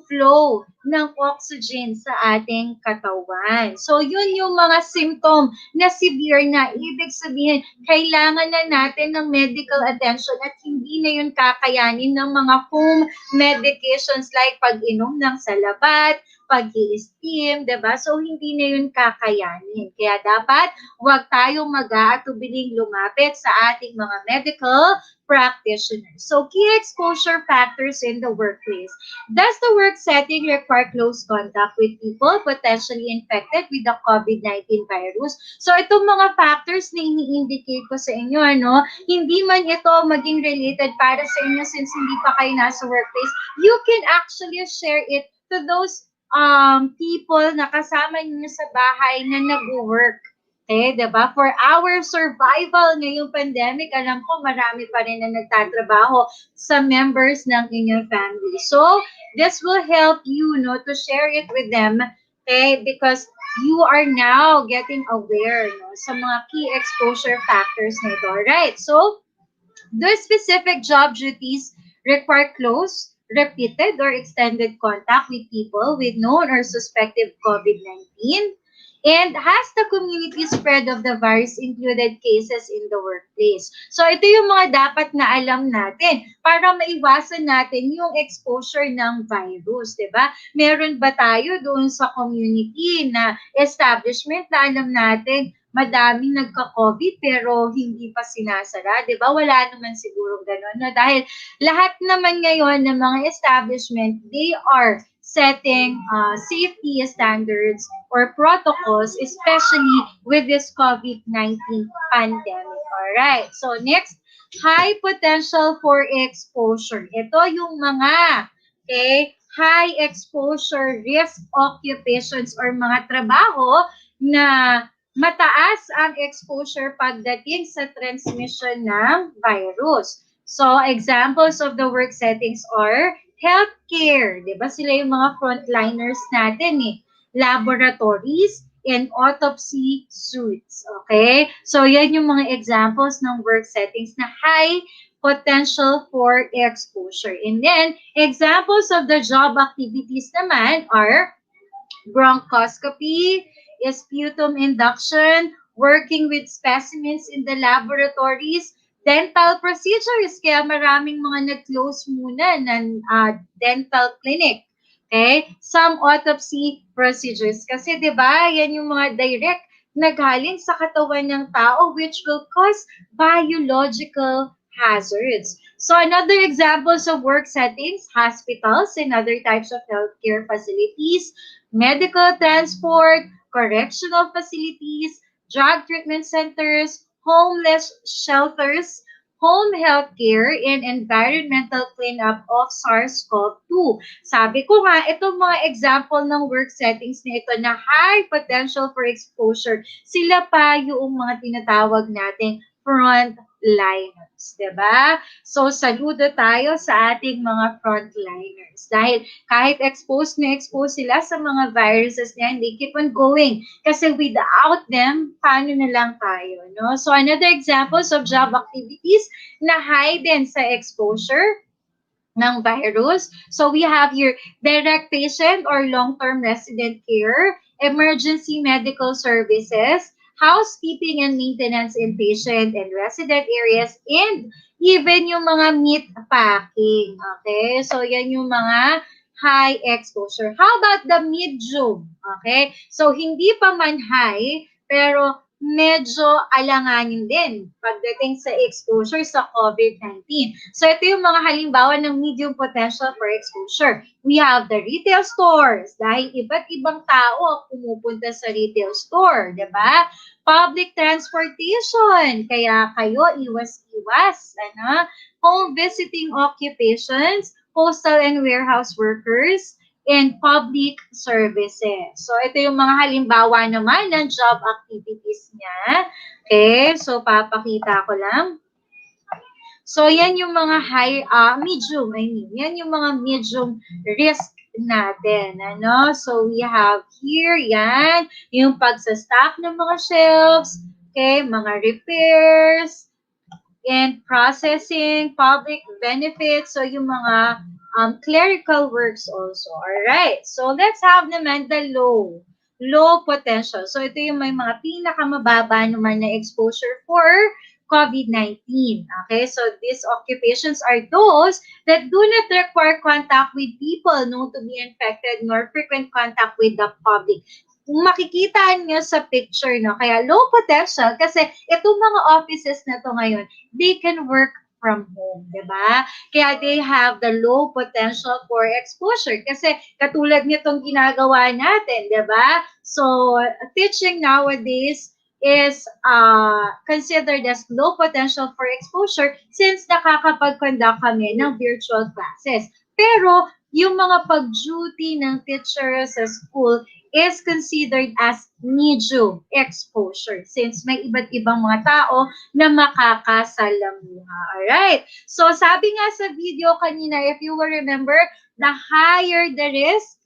[SPEAKER 1] flow ng oxygen sa ating katawan. So, yun yung mga symptom na severe na. Ibig sabihin, kailangan na natin ng medical attention at hindi na yun kakayanin ng mga home medications like pag-inom ng salabat, pag-i-steam, diba? So, hindi na yun kakayanin. Kaya dapat huwag tayong mag-aatubiling lumapit sa ating mga medical practitioners. So, key exposure factors in the workplace. Does the work setting require close contact with people potentially infected with the COVID-19 virus? So, itong mga factors na ini-indicate ko sa inyo, ano, hindi man ito maging related para sa inyo since hindi pa kayo nasa workplace, you can actually share it to those people na kasama niyo sa bahay na nag-work. Okay, diba? For our survival ngayong pandemic, alam ko marami pa rin na nagtatrabaho sa members ng inyong family. So, this will help you, no, to share it with them, okay, because you are now getting aware, no, sa mga key exposure factors nito. Right? So, the specific job duties require close, repeated, or extended contact with people with known or suspected COVID-19. And has the community spread of the virus included cases in the workplace? So, ito yung mga dapat na alam natin para maiwasan natin yung exposure ng virus, di ba? Meron ba tayo doon sa community na establishment na alam natin madaming nagka-COVID pero hindi pa sinasara, di ba? Wala naman siguro ganun. No? Dahil lahat naman ngayon ng mga establishment, they are setting safety standards or protocols, especially with this COVID-19 pandemic. Alright, so next, high potential for exposure. Ito yung mga, okay, high exposure risk occupations or mga trabaho na mataas ang exposure pagdating sa transmission ng virus. So, examples of the work settings are healthcare, di ba? Sila yung mga frontliners natin eh. Laboratories and autopsy suites. Okay? So, yan yung mga examples ng work settings na high potential for exposure. And then, examples of the job activities naman are bronchoscopy, sputum induction, working with specimens in the laboratories, dental procedures, kaya maraming mga nag-close muna ng dental clinic. Okay? Some autopsy procedures. Kasi 'di ba, yan yung mga direct na galing sa katawan ng tao which will cause biological hazards. So another examples of work settings, hospitals and other types of healthcare facilities, medical transport, correctional facilities, drug treatment centers, homeless shelters, home health care, and environmental cleanup of SARS-CoV-2. Sabi ko nga, itong mga example ng work settings na ito na high potential for exposure, sila pa yung mga tinatawag nating frontliners, 'di ba? So, saludo tayo sa ating mga frontliners. Dahil kahit exposed sila sa mga viruses na yan, they keep on going. Kasi without them, paano na lang tayo, no? So, another examples of job activities na high din sa exposure ng virus. So we have here direct patient or long-term resident care, emergency medical services, housekeeping and maintenance in patient and resident areas, and even yung mga meat packing. Okay? So yan yung mga high exposure. How about the medium? Okay? So hindi pa man high, pero medyo alanganin din pagdating sa exposure sa COVID-19. So ito yung mga halimbawa ng medium potential for exposure. We have the retail stores, dahil iba't ibang tao ang pumupunta sa retail store, di ba? Public transportation, kaya kayo iwas-iwas. Ano? Home visiting occupations, postal and warehouse workers, and public services. So, ito yung mga halimbawa naman ng job activities niya. Okay, so papakita ko lang. So, yan yung mga medium, yan yung mga medium risk natin. Ano? So, we have here, yan, yung pagsastock ng mga shelves, okay, mga repairs, and processing, public benefits, so yung mga clerical works also. Alright, so let's have naman the low potential. So ito yung may mga pinakamababa naman na exposure for COVID-19. Okay, so these occupations are those that do not require contact with people known to be infected nor frequent contact with the public. Kung makikita nyo sa picture, no, kaya low potential kasi itong mga offices na to ngayon, they can work from home, di ba? Kaya they have the low potential for exposure kasi katulad nitong ginagawa natin, di ba? So, teaching nowadays is considered as low potential for exposure since nakakapag-conduct kami ng virtual classes. Pero, yung mga pag-duty ng teacher sa school is considered as medium exposure since may iba't ibang mga tao na makakasalamuha. Alright? So, sabi nga sa video kanina, if you will remember, the higher the risk,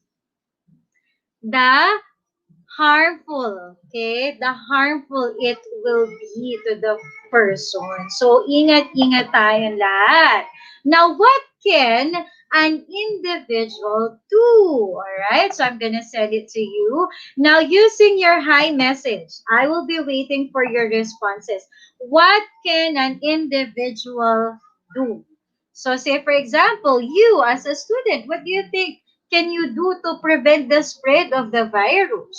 [SPEAKER 1] the harmful, okay? The harmful it will be to the person. So, ingat-ingat tayong lahat. Now, what can an individual do? Alright, so I'm gonna send it to you. Now, using your hi message, I will be waiting for your responses. What can an individual do? So, say for example, you as a student, what do you think can you do to prevent the spread of the virus?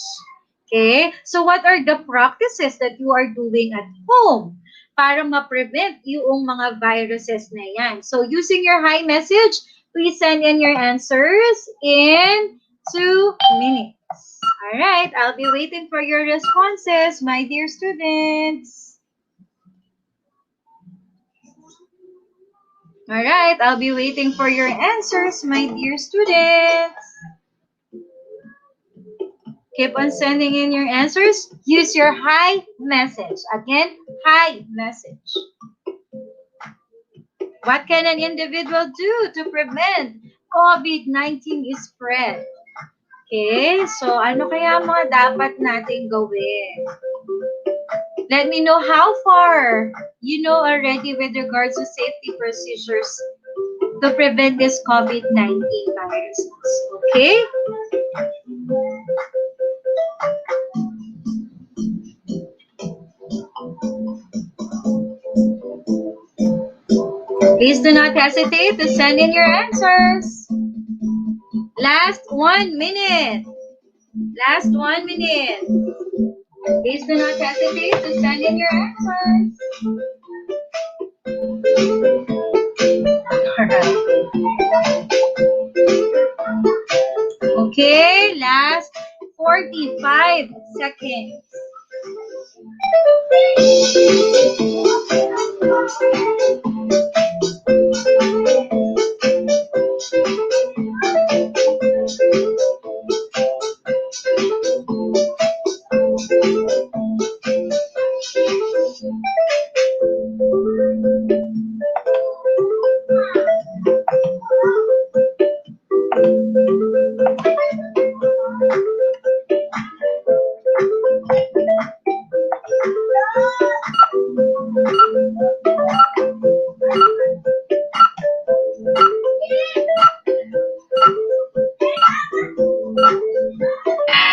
[SPEAKER 1] Okay, so what are the practices that you are doing at home para ma-prevent yung mga viruses na yan? So, using your hi message, Please send in your answers in 2 minutes. All right, I'll be waiting for your responses, my dear students. All right, I'll be waiting for your answers, my dear students. Keep on sending in your answers. Use your hi message. Again, hi message. What can an individual do to prevent COVID-19 spread? Okay, so ano kaya mga dapat nating gawin? Let me know how far you know already with regards to safety procedures to prevent this COVID-19 virus. Okay? Please do not hesitate to send in your answers. Last 1 minute. Last 1 minute. Please do not hesitate to send in your answers. Alright. Okay, last 45 seconds.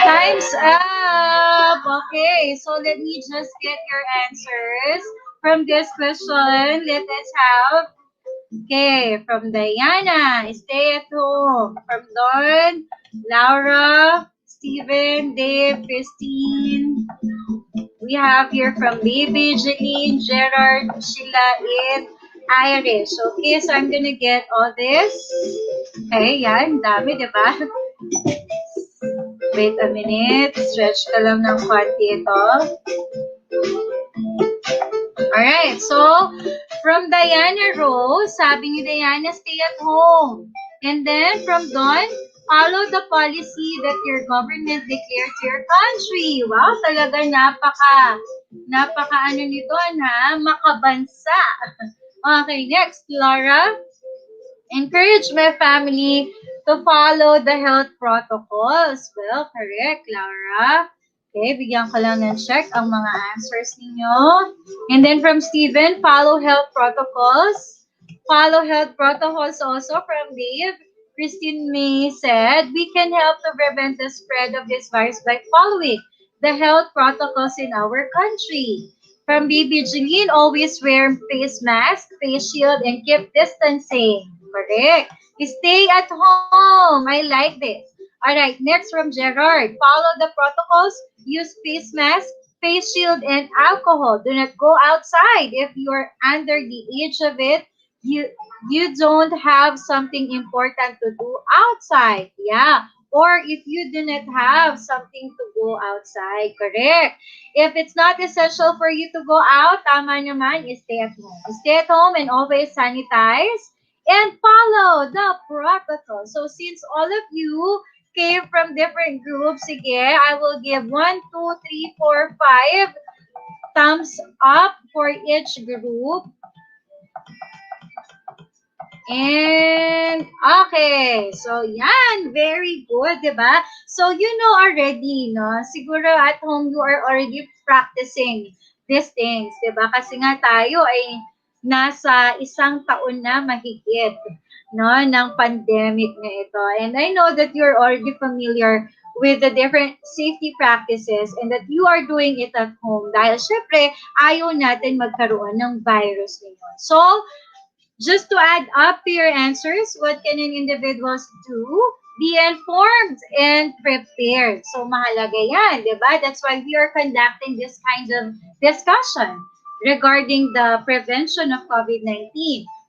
[SPEAKER 1] Time's up. Okay, so let me just get your answers from this question. Let us have, okay, from Diana, stay at home. From Dawn, Laura, Steven, Dave, Christine. We have here from Baby, Jeline, Gerard, Sheila, and Irish. Okay, so I'm gonna get all this. Okay, yan, dami, di ba? Wait a minute. Stretch ka lang ng konti ito. Alright, so from Diana Rose, sabi ni Diana, stay at home. And then from Dawn, follow the policy that your government declared to your country. Wow, talaga napaka ano nito ha, makabansa. Okay, next, Laura. Encourage my family to follow the health protocols. Well, correct, Laura. Okay, bigyan ko lang ng check ang mga answers ninyo. And then from Steven, follow health protocols. Follow health protocols also from Dave. Christine May said, we can help to prevent the spread of this virus by following the health protocols in our country. From Baby Jeline, always wear face mask, face shield, and keep distancing. Correct. Stay at home. I like this. All right, next from Gerard. Follow the protocols. Use face mask, face shield, and alcohol. Do not go outside. If you're under the age of it, you don't have something important to do outside. Yeah. Or if you do not have something to go outside. Correct. If it's not essential for you to go out, tama naman, stay at home. Stay at home and always sanitize and follow the protocol. So since all of you came from different groups, sige, I will give 1, 2, 3, 4, 5 thumbs up for each group. And, okay. So, yan. Very good, diba? So, you know already, no? Siguro at home you are already practicing these things, diba? Kasi nga tayo ay nasa 1 taon na mahigit, no? Ng pandemic na ito. And I know that you're already familiar with the different safety practices and that you are doing it at home dahil syempre ayaw natin magkaroon ng virus ngayon. So, just to add up to your answers, what can an individuals do? Be informed and prepared. So, mahalaga yan, di ba? That's why we are conducting this kind of discussion regarding the prevention of COVID-19.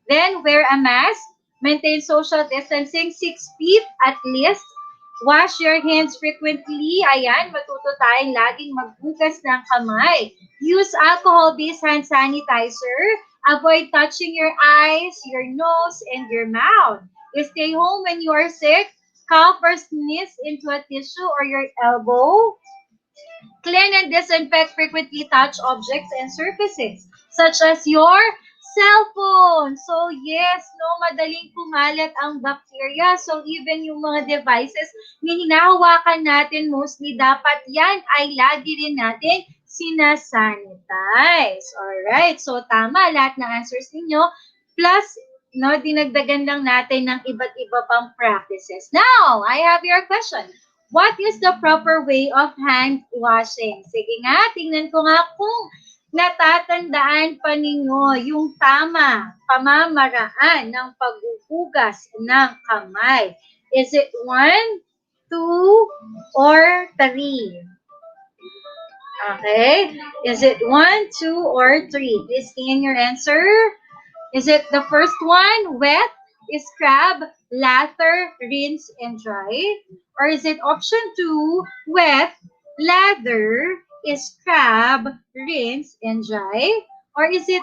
[SPEAKER 1] Then, wear a mask, Maintain social distancing, 6 feet at least. Wash your hands frequently. Ayan, matuto tayong laging maghugas ng kamay. Use alcohol-based hand sanitizer. Avoid touching your eyes, your nose, and your mouth. Stay home when you are sick. Cough or sneeze into a tissue or your elbow. Clean and disinfect frequently touch objects and surfaces, such as your cell phone. So yes, no, madaling kumalat ang bacteria. So even yung mga devices na hinahawakan natin, mostly dapat yan ay lagi rin natin sinasanitize. Alright, so tama lahat ng answers ninyo. Plus, no, dinagdagan lang natin ng iba't iba pang practices. Now, I have your question. What is the proper way of hand washing? Sige nga, tingnan ko nga kung natatandaan pa ninyo yung tama pamamaraan ng paghuhugas ng kamay. Is it 1, 2, or 3? Okay. Is it 1, 2, or 3? Please key in your answer. Is it the first one, wet, scrub, lather, rinse, and dry? Or is it option 2, wet, lather, scrub, rinse, and dry? Or is it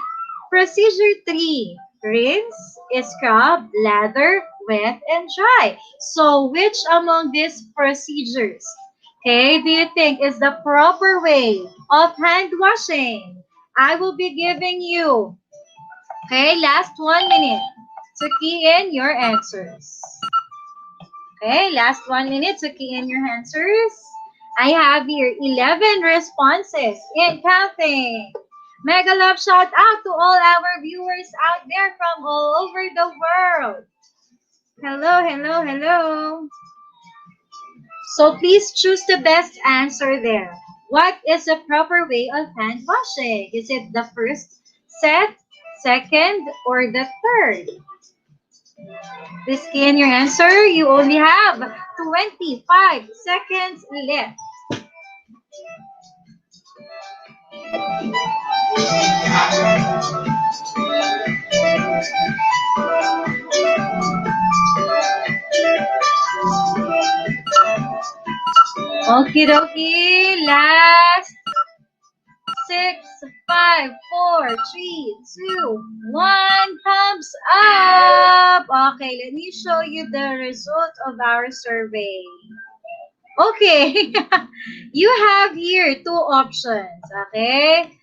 [SPEAKER 1] procedure 3, rinse, scrub, lather, wet, and dry? So which among these procedures, okay, do you think is the proper way of hand washing? I will be giving you, okay, last 1 minute to key in your answers. Okay, last 1 minute to key in your answers. I have here 11 responses and counting. Mega love shout out to all our viewers out there from all over the world. Hello, hello, hello. So please choose the best answer there. What is the proper way of hand washing? Is it the first set, second, or the third? Please key in your answer. You only have 25 seconds left. Okie dokie. Last 6, 5, 4, 3, 2, 1. Thumbs up. Okay, let me show you the result of our survey. Okay, you have here 2 options. Okay,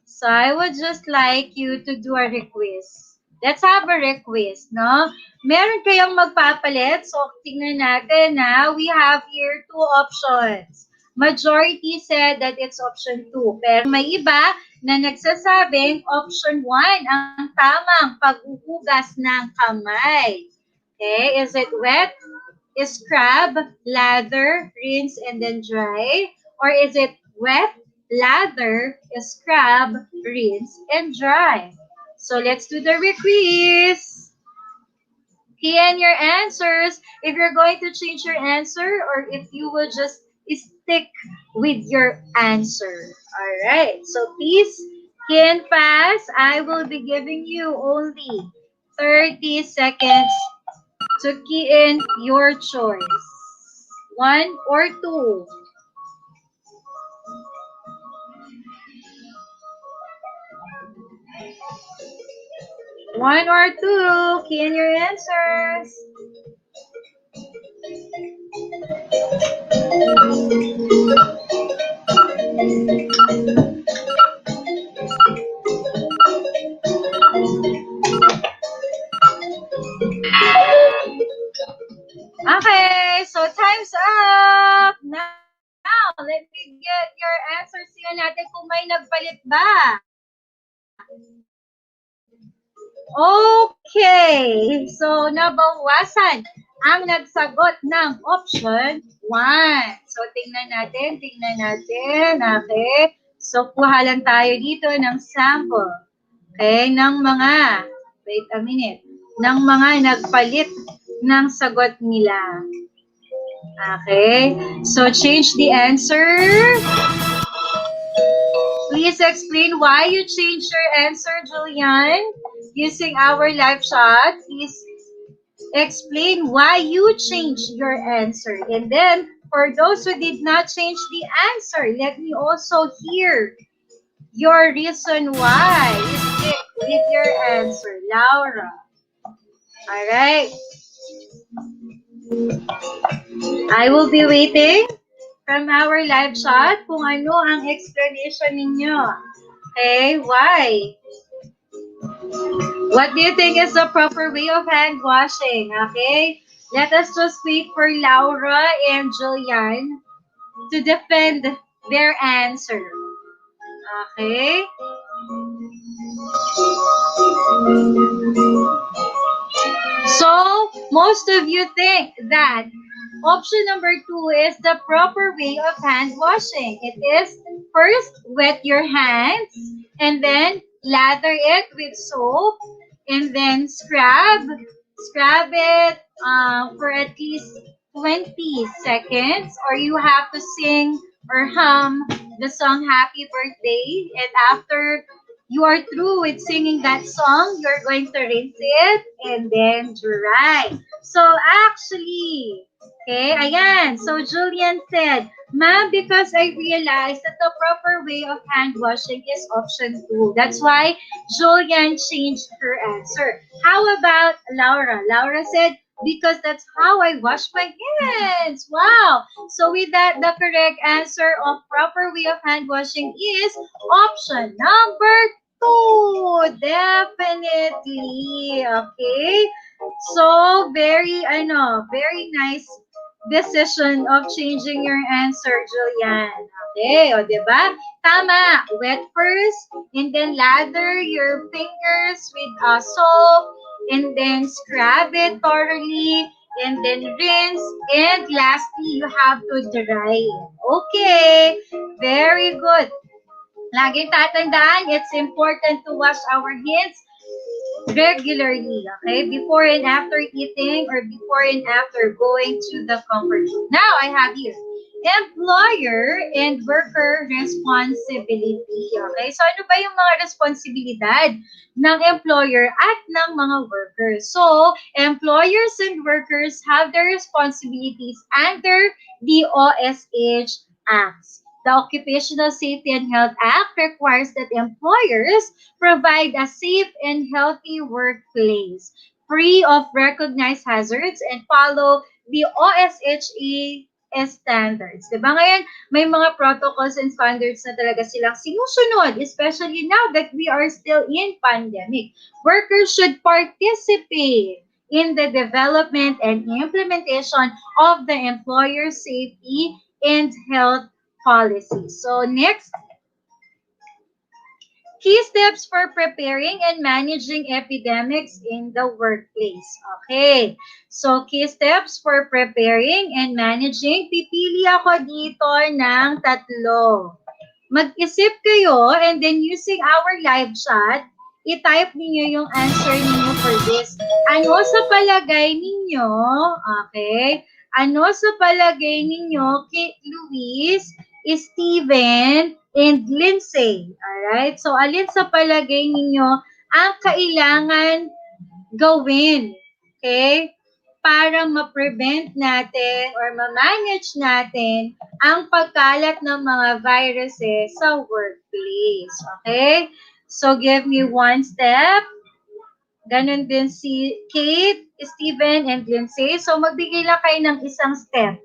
[SPEAKER 1] so I would just like you to do a request. Let's have a request, no? Meron kayong magpapalit? So, tingnan natin na we have here 2 options. Majority said that it's option 2. Pero may iba na nagsasabing option 1 ang tamang paghuhugas ng kamay. Okay, is it wet, scrub, lather, rinse, and then dry? Or is it wet, lather, scrub, rinse, and dry? So let's do the requiz. Key in your answers if you're going to change your answer or if you will just stick with your answer. Alright, so please key in fast. I will be giving you only 30 seconds to key in your choice. 1 or 2. 1 or 2. Key in your answers. Okay, so time's up. Now, let me get your answers. Tingnan natin kung may nagpalit ba. Okay, so nabawasan ang nagsagot ng option 1. So tingnan natin. Okay, so kuha lang tayo dito ng sample. Okay, ng mga, wait a minute, ng mga nagpalit ng sagot nila. Okay, so change the answer. Please explain why you changed your answer, Julian. Using our live chat, please explain why you changed your answer. And then, for those who did not change the answer, let me also hear your reason why you stick with your answer, Laura. Alright, I will be waiting from our live chat kung ano ang explanation ninyo. Okay, why? What do you think is the proper way of hand washing? Okay, let us just wait for Laura and Julian to defend their answer. Okay? So, most of you think that option number 2 is the proper way of hand washing. It is first wet your hands and then lather it with soap and then scrub it for at least 20 seconds, or you have to sing or hum the song Happy Birthday, and after you are through with singing that song, you're going to rinse it and then dry. So actually, okay, ayan. So Julian said, Ma'am, because I realized that the proper way of hand washing is option 2. That's why Julian changed her answer. How about Laura? Laura said, because that's how I wash my hands. Wow. So with that, the correct answer of proper way of hand washing is option number 2. Definitely. Okay. So very nice decision of changing your answer, Julian. Okay, o diba? Tama. Wet first, and then lather your fingers with soap, and then scrub it thoroughly, and then rinse, and lastly, you have to dry it. Okay, very good. Laging tatandaan, it's important to wash our hands regularly, okay? Before and after eating or before and after going to the comfort room. Now, I have here, employer and worker responsibility, okay? So, ano ba yung mga responsibilidad ng employer at ng mga workers? So, employers and workers have their responsibilities under the OSH Acts. The Occupational Safety and Health Act requires that employers provide a safe and healthy workplace, free of recognized hazards, and follow the OSHA standards. Diba ngayon, may mga protocols and standards na talaga silang sinusunod, especially now that we are still in pandemic. Workers should participate in the development and implementation of the employer safety and health policy. So next, key steps for preparing and managing epidemics in the workplace. Okay. So, key steps for preparing and managing. Pipili ako dito ng tatlo. Mag-isip kayo and then using our live chat, i-type ninyo yung answer ninyo for this. Ano sa palagay ninyo, okay? Ano sa palagay ninyo, Kate Luis, Steven, and Lindsay? Alright? So, alin sa palagay ninyo ang kailangan gawin? Okay? Para ma-prevent natin or ma-manage natin ang pagkalat ng mga viruses sa workplace. Okay? So, give me one step. Ganon din si Kate, Steven, and Lindsay. So, magbigay lang kayo ng isang step.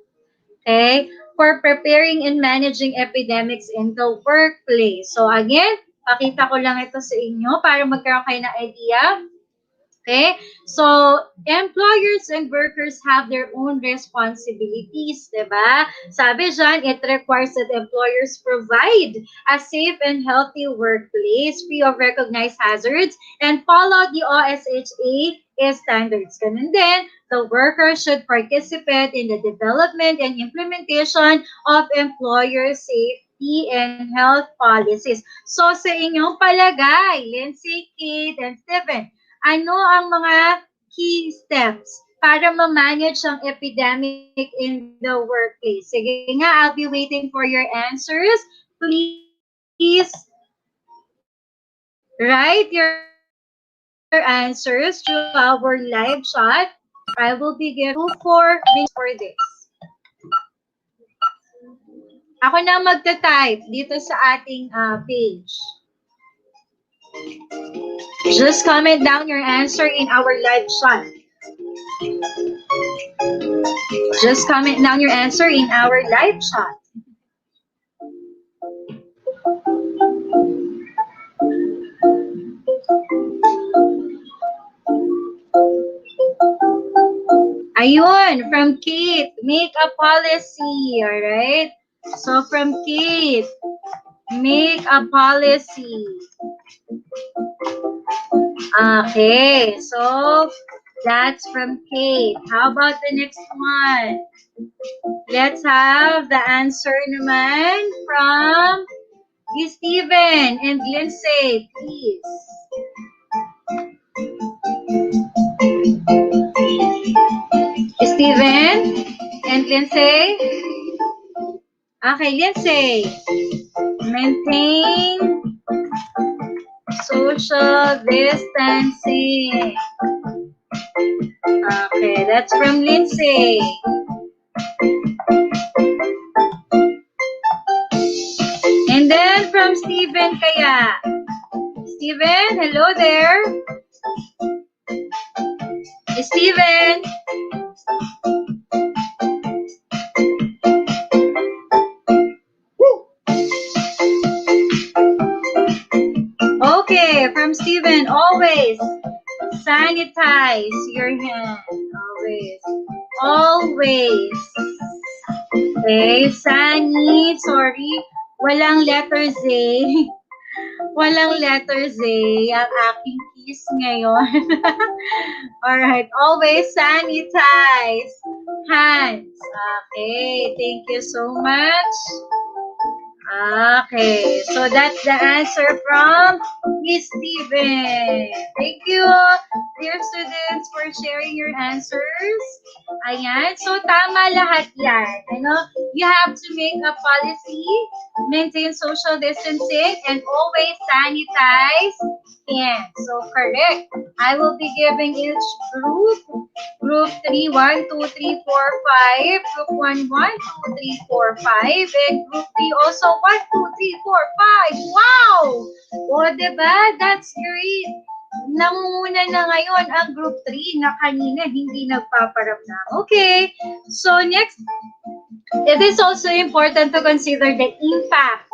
[SPEAKER 1] Okay? For preparing and managing epidemics in the workplace. So, again, pakita ko lang ito sa inyo para magkaroon kayo ng idea. Okay? So, employers and workers have their own responsibilities, diba? Sabi dyan, it requires that employers provide a safe and healthy workplace free of recognized hazards and follow the OSHA standards. Ganun din, the worker should participate in the development and implementation of employer safety and health policies. So, sa inyong palagay, Lindsay, Kate, and Stephen, ano ang mga key steps para ma-manage ang epidemic in the workplace? Sige nga, I'll be waiting for your answers. Please write your answers through our live chat. I will be giving 4 minutes for this. Ako na magta-type dito sa ating page. Just comment down your answer in our live chat. Just comment down your answer in our live chat. Ayun, from Kate, make a policy, alright? So from Kate, make a policy. Okay, so that's from Kate. How about the next one? Let's have the answer naman from Steven and Lindsay, please. Steven and Lindsay? Okay, Lindsay. Maintain social distancing. Okay, that's from Lindsay. And then from Steven kaya. Steven, hello there. Steven. Okay, from Steven, always sanitize your hand. Always. Always. Okay, sorry. Walang letter Z. Walang letter Z ang aking keys ngayon. Alright, always sanitize hands. Okay, thank you so much. Okay, so that's the answer from Miss Steven. Thank you, dear students, for sharing your answers. Ayan, so tama lahat yan. Ano? You have to make a policy, maintain social distancing, and always sanitize hands. So correct. I will be giving each group 3, 1, 2, 3, 4, 5, group 1, 1, 2, 3, 4, 5, and group 3 also 1, 2, 3, 4, 5. Wow! O, diba? That's great. Nangunguna na ngayon ang group 3 na kanina hindi nagpaparamdam. Okay, so next, it is also important to consider the impact,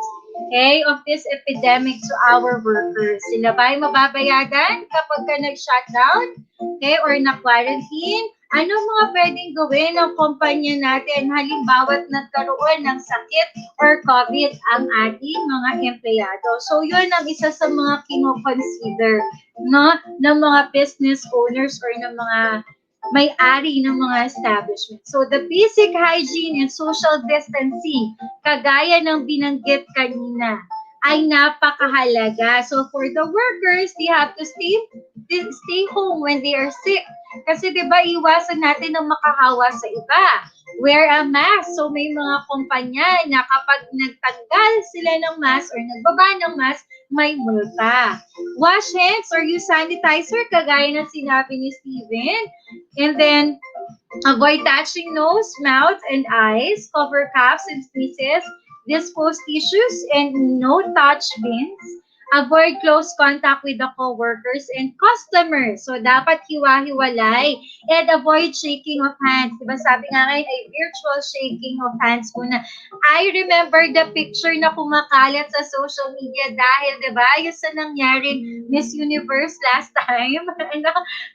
[SPEAKER 1] okay, of this epidemic to our workers. Sila ba ay mababayagan kapag ka nag-shutdown, okay, or na-quarantine? Ano mga pwedeng gawin ng kumpanya natin halimbawa't nagkaroon ng sakit or COVID ang ating mga empleyado? So, yun ang isa sa mga kino-consider, no, ng mga business owners or ng mga may-ari ng mga establishment. So, the basic hygiene and social distancing, kagaya ng binanggit kanina, ay napakahalaga. So, for the workers, they have to stay home when they are sick. Kasi 'di ba iwasan natin ng makahawa sa iba. Wear a mask. So may mga kumpanya na kapag nagtanggal sila ng mask or nagbaba ng mask, may multa. Wash hands or use sanitizer kagaya ng sinabi ni Steven. And then avoid touching nose, mouth, and eyes. Cover coughs and sneezes. Dispose tissues and no touch bins. Avoid close contact with the co-workers and customers. So, dapat hiwa-hiwalay. And avoid shaking of hands. Diba sabi nga ngayon ay virtual shaking of hands muna. I remember the picture na kumakalat sa social media dahil, diba, yung sa nangyaring Miss Universe last time.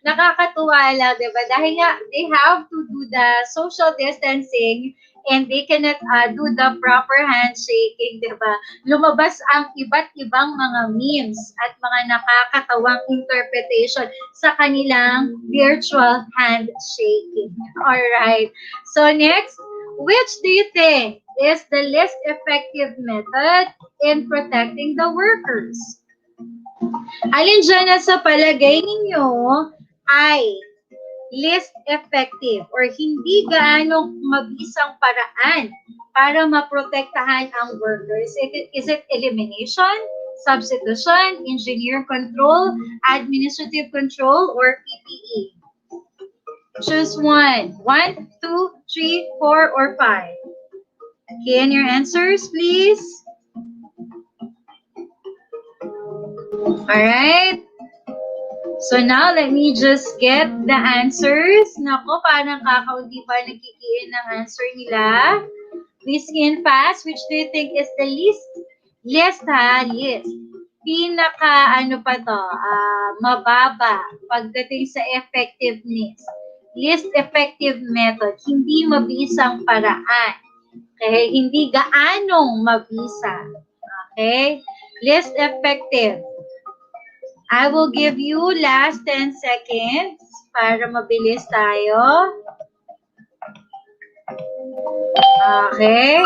[SPEAKER 1] Nakakatuwa lang, diba? Dahil nga, they have to do the social distancing and they cannot do the proper handshaking, di ba? Lumabas ang iba't ibang mga memes at mga nakakatawang interpretation sa kanilang virtual handshaking. Alright. So next, which do you think is the least effective method in protecting the workers? Alin dyan na sa palagay ninyo ay least effective or hindi gaano mabisang paraan para maprotektahan ang workers? Is it elimination, substitution, engineer control, administrative control, or PPE? Choose one. 1, 2, 3, 4, or 5. Key in your answers, please. Alright. So now, let me just get the answers. Nako, parang kakaunti pa nagkikiin ng answer nila. Please key in fast. Which do you think is the least? List ha, list. Pinaka, ano pa to, mababa pagdating sa effectiveness. Least effective method. Hindi mabisang paraan. Okay? Hindi gaanong mabisa. Okay? Least effective. I will give you last 10 seconds para mabilis tayo. Okay?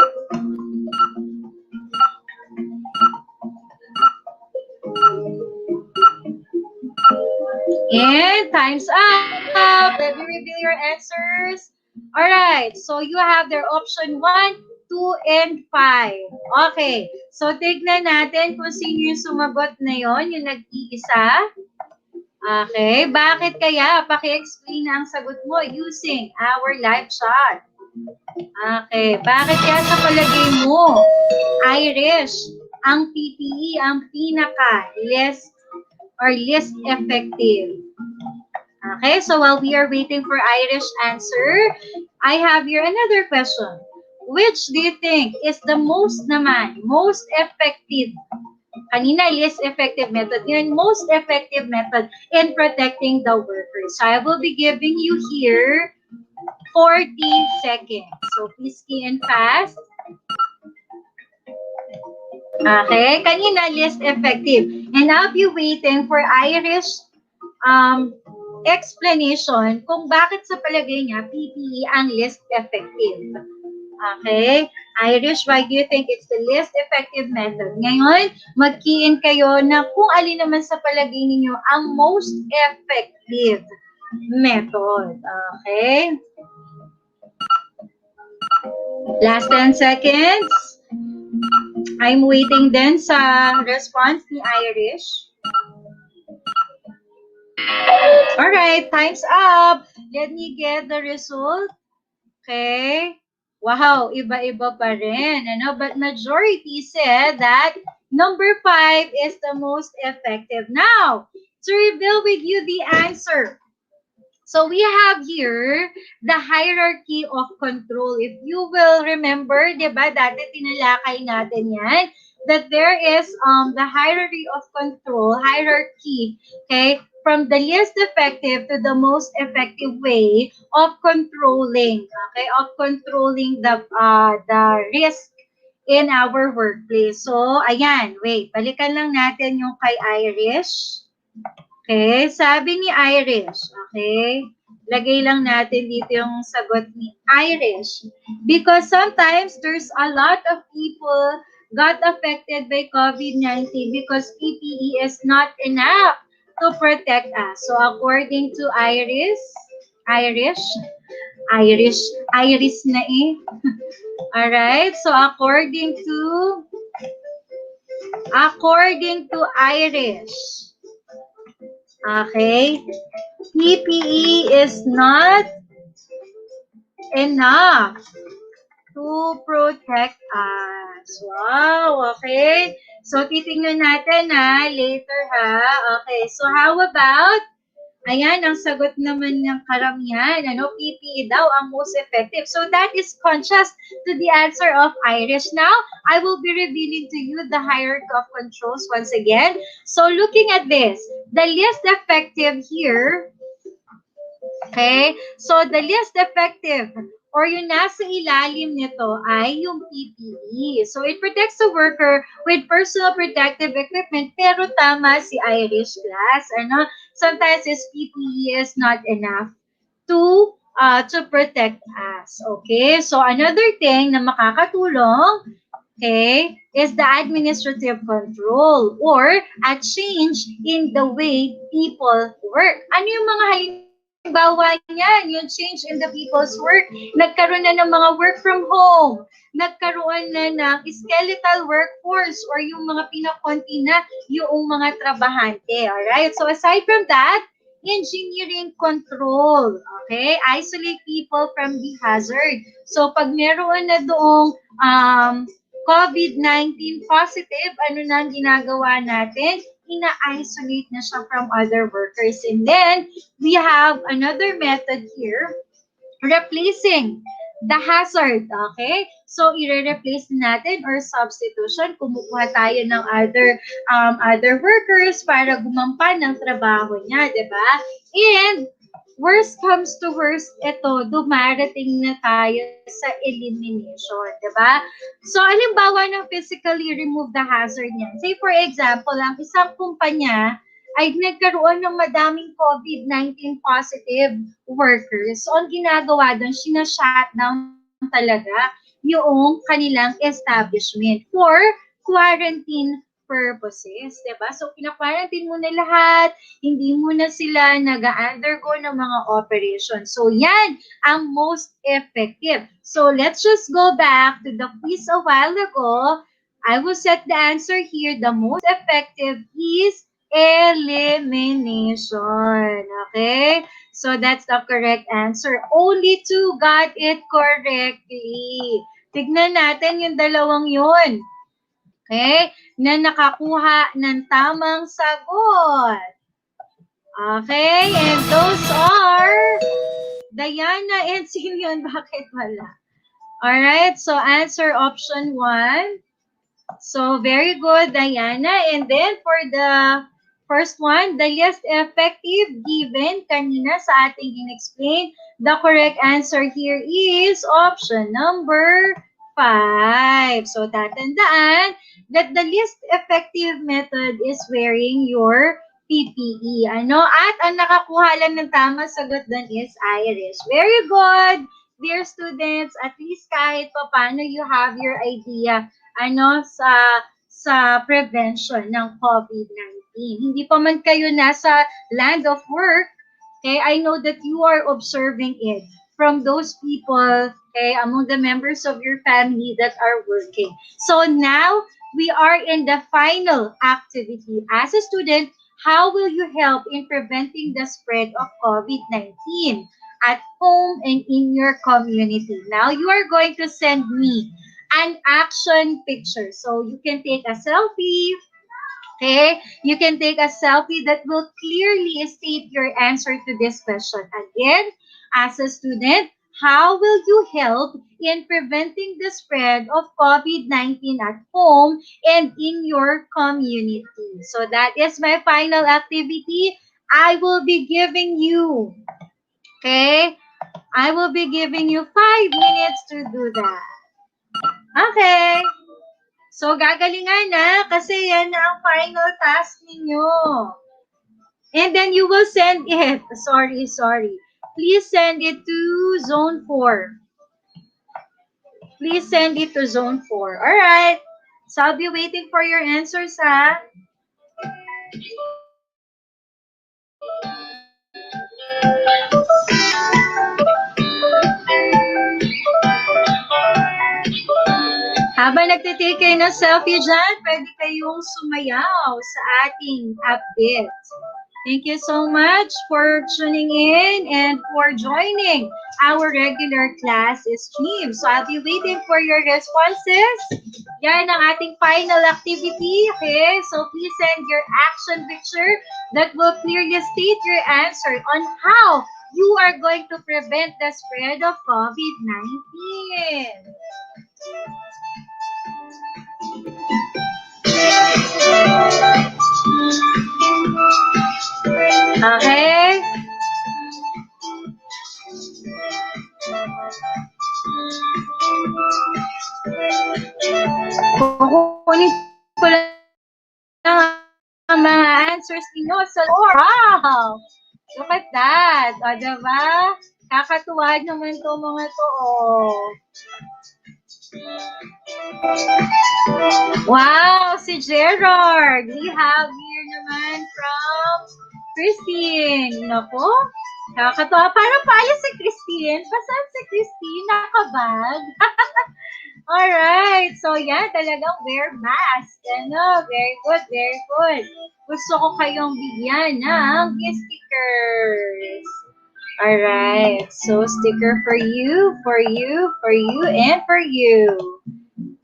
[SPEAKER 1] And time's up. Let me reveal your answers. Alright, so you have their option 1, 2, and 5. Okay, so tignan natin kung sino yung sumagot na yon, yung nag-iisa. Okay, bakit kaya? Paki-explain na ang sagot mo using our live chat. Okay, bakit kaya sa palagay mo, Irish, ang PPE ang pinaka-least or least effective? Okay, so while we are waiting for Irish answer, I have here another question. Which do you think is the most effective? Kanina, least effective method. Yun, most effective method in protecting the workers. So I will be giving you here 40 seconds. So please key in fast. Okay, kanina, least effective. And I'll be waiting for Irish explanation kung bakit sa palagay niya PPE ang least effective. Okay? Irish, why do you think it's the least effective method? Ngayon, mag-key in kayo na kung alin naman sa palagay ninyo ang most effective method. Okay? Last 10 seconds. I'm waiting din sa response ni Irish. Alright, time's up. Let me get the result. Okay. Wow, iba-iba pa rin. Ano? But majority said that number 5 is the most effective. Now, to reveal with you the answer. So we have here the hierarchy of control. If you will remember, di ba, dati tinalakay natin yan, that there is the hierarchy, okay, from the least effective to the most effective way of controlling, the risk in our workplace. So, ayan, wait, balikan lang natin yung kay Irish. Okay, sabi ni Irish, okay, lagay lang natin dito yung sagot ni Irish. Because sometimes there's a lot of people got affected by COVID-19 because PPE is not enough to protect us. So according to Irish na eh. Alright, so according to Irish, okay, PPE is not enough to protect us. Wow, okay. So, titingnan natin later ha. Okay, so how about, ayan, ang sagot naman ng karamihan, PPE daw ang most effective. So, that is contrast to the answer of Irish. Now, I will be revealing to you the hierarchy of controls once again. So, looking at this, the least effective here, okay, so the least effective or yung nasa ilalim nito ay yung PPE. So, it protects the worker with personal protective equipment, pero tama si Irish class. Sometimes this PPE is not enough to protect us. Okay? So, another thing na makakatulong, okay, is the administrative control or a change in the way people work. Ano yung mga halimbawa niyan? Yung change in the people's work. Nagkaroon na ng mga work from home. Nagkaroon na ng skeletal workforce or yung mga pinakonti na yung mga trabahante. Alright? So aside from that, engineering control. Okay? Isolate people from the hazard. So, pag meron na doong COVID-19 positive, ano na ang ginagawa natin? Ina-isolate na siya from other workers. And then, we have another method here, replacing the hazard, okay? So, i-replace natin or substitution, kumukuha tayo ng other workers para gumampan ng trabaho niya, di ba? And, worst comes to worst, ito, dumarating na tayo sa elimination, di ba? So, halimbawa ng physically remove the hazard niyan. Say, for example, ang isang kumpanya ay nagkaroon ng madaming COVID-19 positive workers. So, ang ginagawa doon, sinashutdown talaga yung kanilang establishment for quarantine purposes, diba? So, pina-quarantine mo na lahat, hindi mo na sila nag-undergo ng mga operations. So, yan ang most effective. So, let's just go back to the quiz a while ago. I will set the answer here. The most effective is elimination. Okay? So, that's the correct answer. Only two got it correctly. Tignan natin yung dalawang yun. Okay? Na nakakuha ng tamang sagot. Okay? And those are Diana and Simeon. Bakit wala? Alright, so answer option 1. So, very good, Diana. And then, for the first one, the least effective given kanina sa ating in-explain, the correct answer here is option number 5. So, tatandaan that the least effective method is wearing your PPE. Ano? At ang nakakuha lang ng tama sagot doon is Irish. Very good, dear students. At least kahit pa paano you have your idea sa prevention ng COVID-19. Hindi pa man kayo nasa land of work, okay, I know that you are observing it from those people, okay, among the members of your family that are working. So now, we are in the final activity. As a student, how will you help in preventing the spread of COVID-19 at home and in your community? Now, you are going to send me an action picture. So you can take a selfie, okay? You can take a selfie that will clearly state your answer to this question. Again, as a student, how will you help in preventing the spread of COVID-19 at home and in your community? So that is my final activity. I will be giving you, okay? I will be giving you 5 minutes to do that. Okay. So, gagalingan na kasi yan na ang final task ninyo. And then you will send it. Sorry. Please send it to Zone 4. Please send it to Zone 4. Alright. So, I'll be waiting for your answers, ha? Habang nagtitake kayo ng selfie dyan, pwede kayong sumayaw sa ating update. Thank you so much for tuning in and for joining our regular class stream. So I'll be waiting for your responses. Yan ang ating final activity. Okay, so please send your action picture that will clearly state your answer on how you are going to prevent the spread of COVID-19. Okay? Kukunin ko lang ang mga answers ninyo sa wow! Look at that! O, diba? Kakatuwa naman to mga to, oh. Wow, si Gerard. We have here naman from Christine. Nako, kakatawa. Parang pala si Christine. Pasan si Christine? Nakabag? Alright. So, yan. Talagang wear mask. Ano? Very good. Very good. Gusto ko kayong bigyan ng stickers. Alright. So, sticker for you, for you, for you, and for you.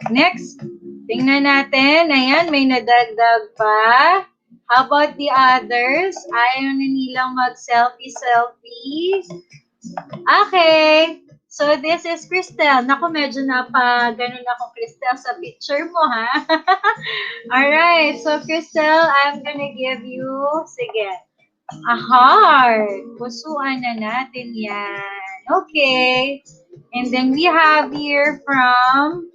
[SPEAKER 1] Next. Tingnan natin. Ayan, may nadagdag pa. How about the others? Ayaw na nilang mag-selfie-selfie. Okay. So, this is Cristel. Naku, medyo ganun ako, Cristel, sa picture mo, ha? Alright. So, Cristel, I'm gonna give you, sige, a heart. Pusuan na natin yan. Okay. And then we have here from,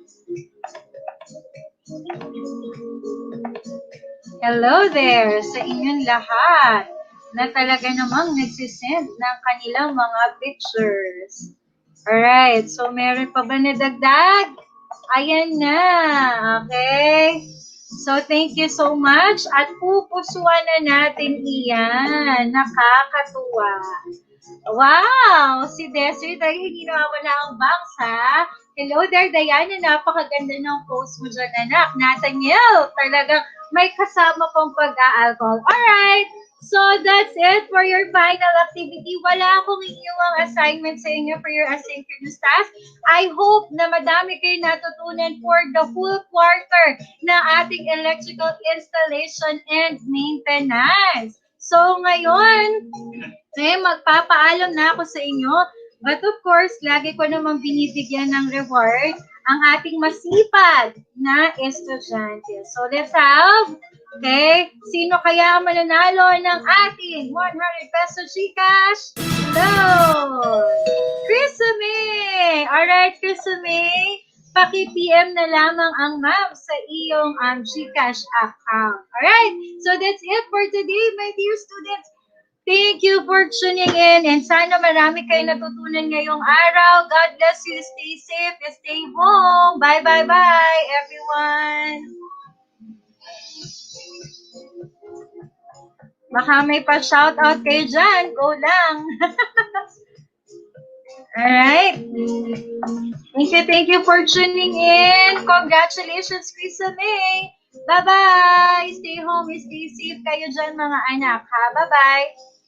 [SPEAKER 1] hello there sa inyong lahat na talaga namang nagsisend ng kanilang mga pictures. Alright, so meron pa ba na dagdag? Ayan na, okay? So thank you so much at pupusuan na natin iyan. Nakakatuwa. Wow! Si Desiree talaga hindi nawawala ang bangs, ha? Hello there, Diana. Napakaganda ng post mo dyan, anak. Nathaniel, talagang may kasama pang pag-aalcohol. Alright! So, that's it for your final activity. Wala akong iniwang assignment sa inyo for your asynchronous task. I hope na madami kayo natutunan for the full quarter na ating electrical installation and maintenance. So, ngayon, magpapaalam na ako sa inyo. But of course, lagi ko namang binibigyan ng reward ang ating masipag na estudyante. So let's have, okay, sino kaya ang mananalo ng ating 100 peso Gcash? Hello! Chrisume! Alright, Chrisume, paki-PM na lamang ang ma'am sa iyong Gcash account. Alright, so that's it for today, my dear students. Thank you for tuning in and sana marami kayo natutunan ngayong araw. God bless you. Stay safe. Stay home. Bye, bye, bye, everyone. Baka may pa-shoutout kayo dyan. Go lang. Alright. Thank you for tuning in. Congratulations, Krisa May. Bye-bye. Stay home. Stay safe kayo dyan, mga anak. Ha? Bye-bye.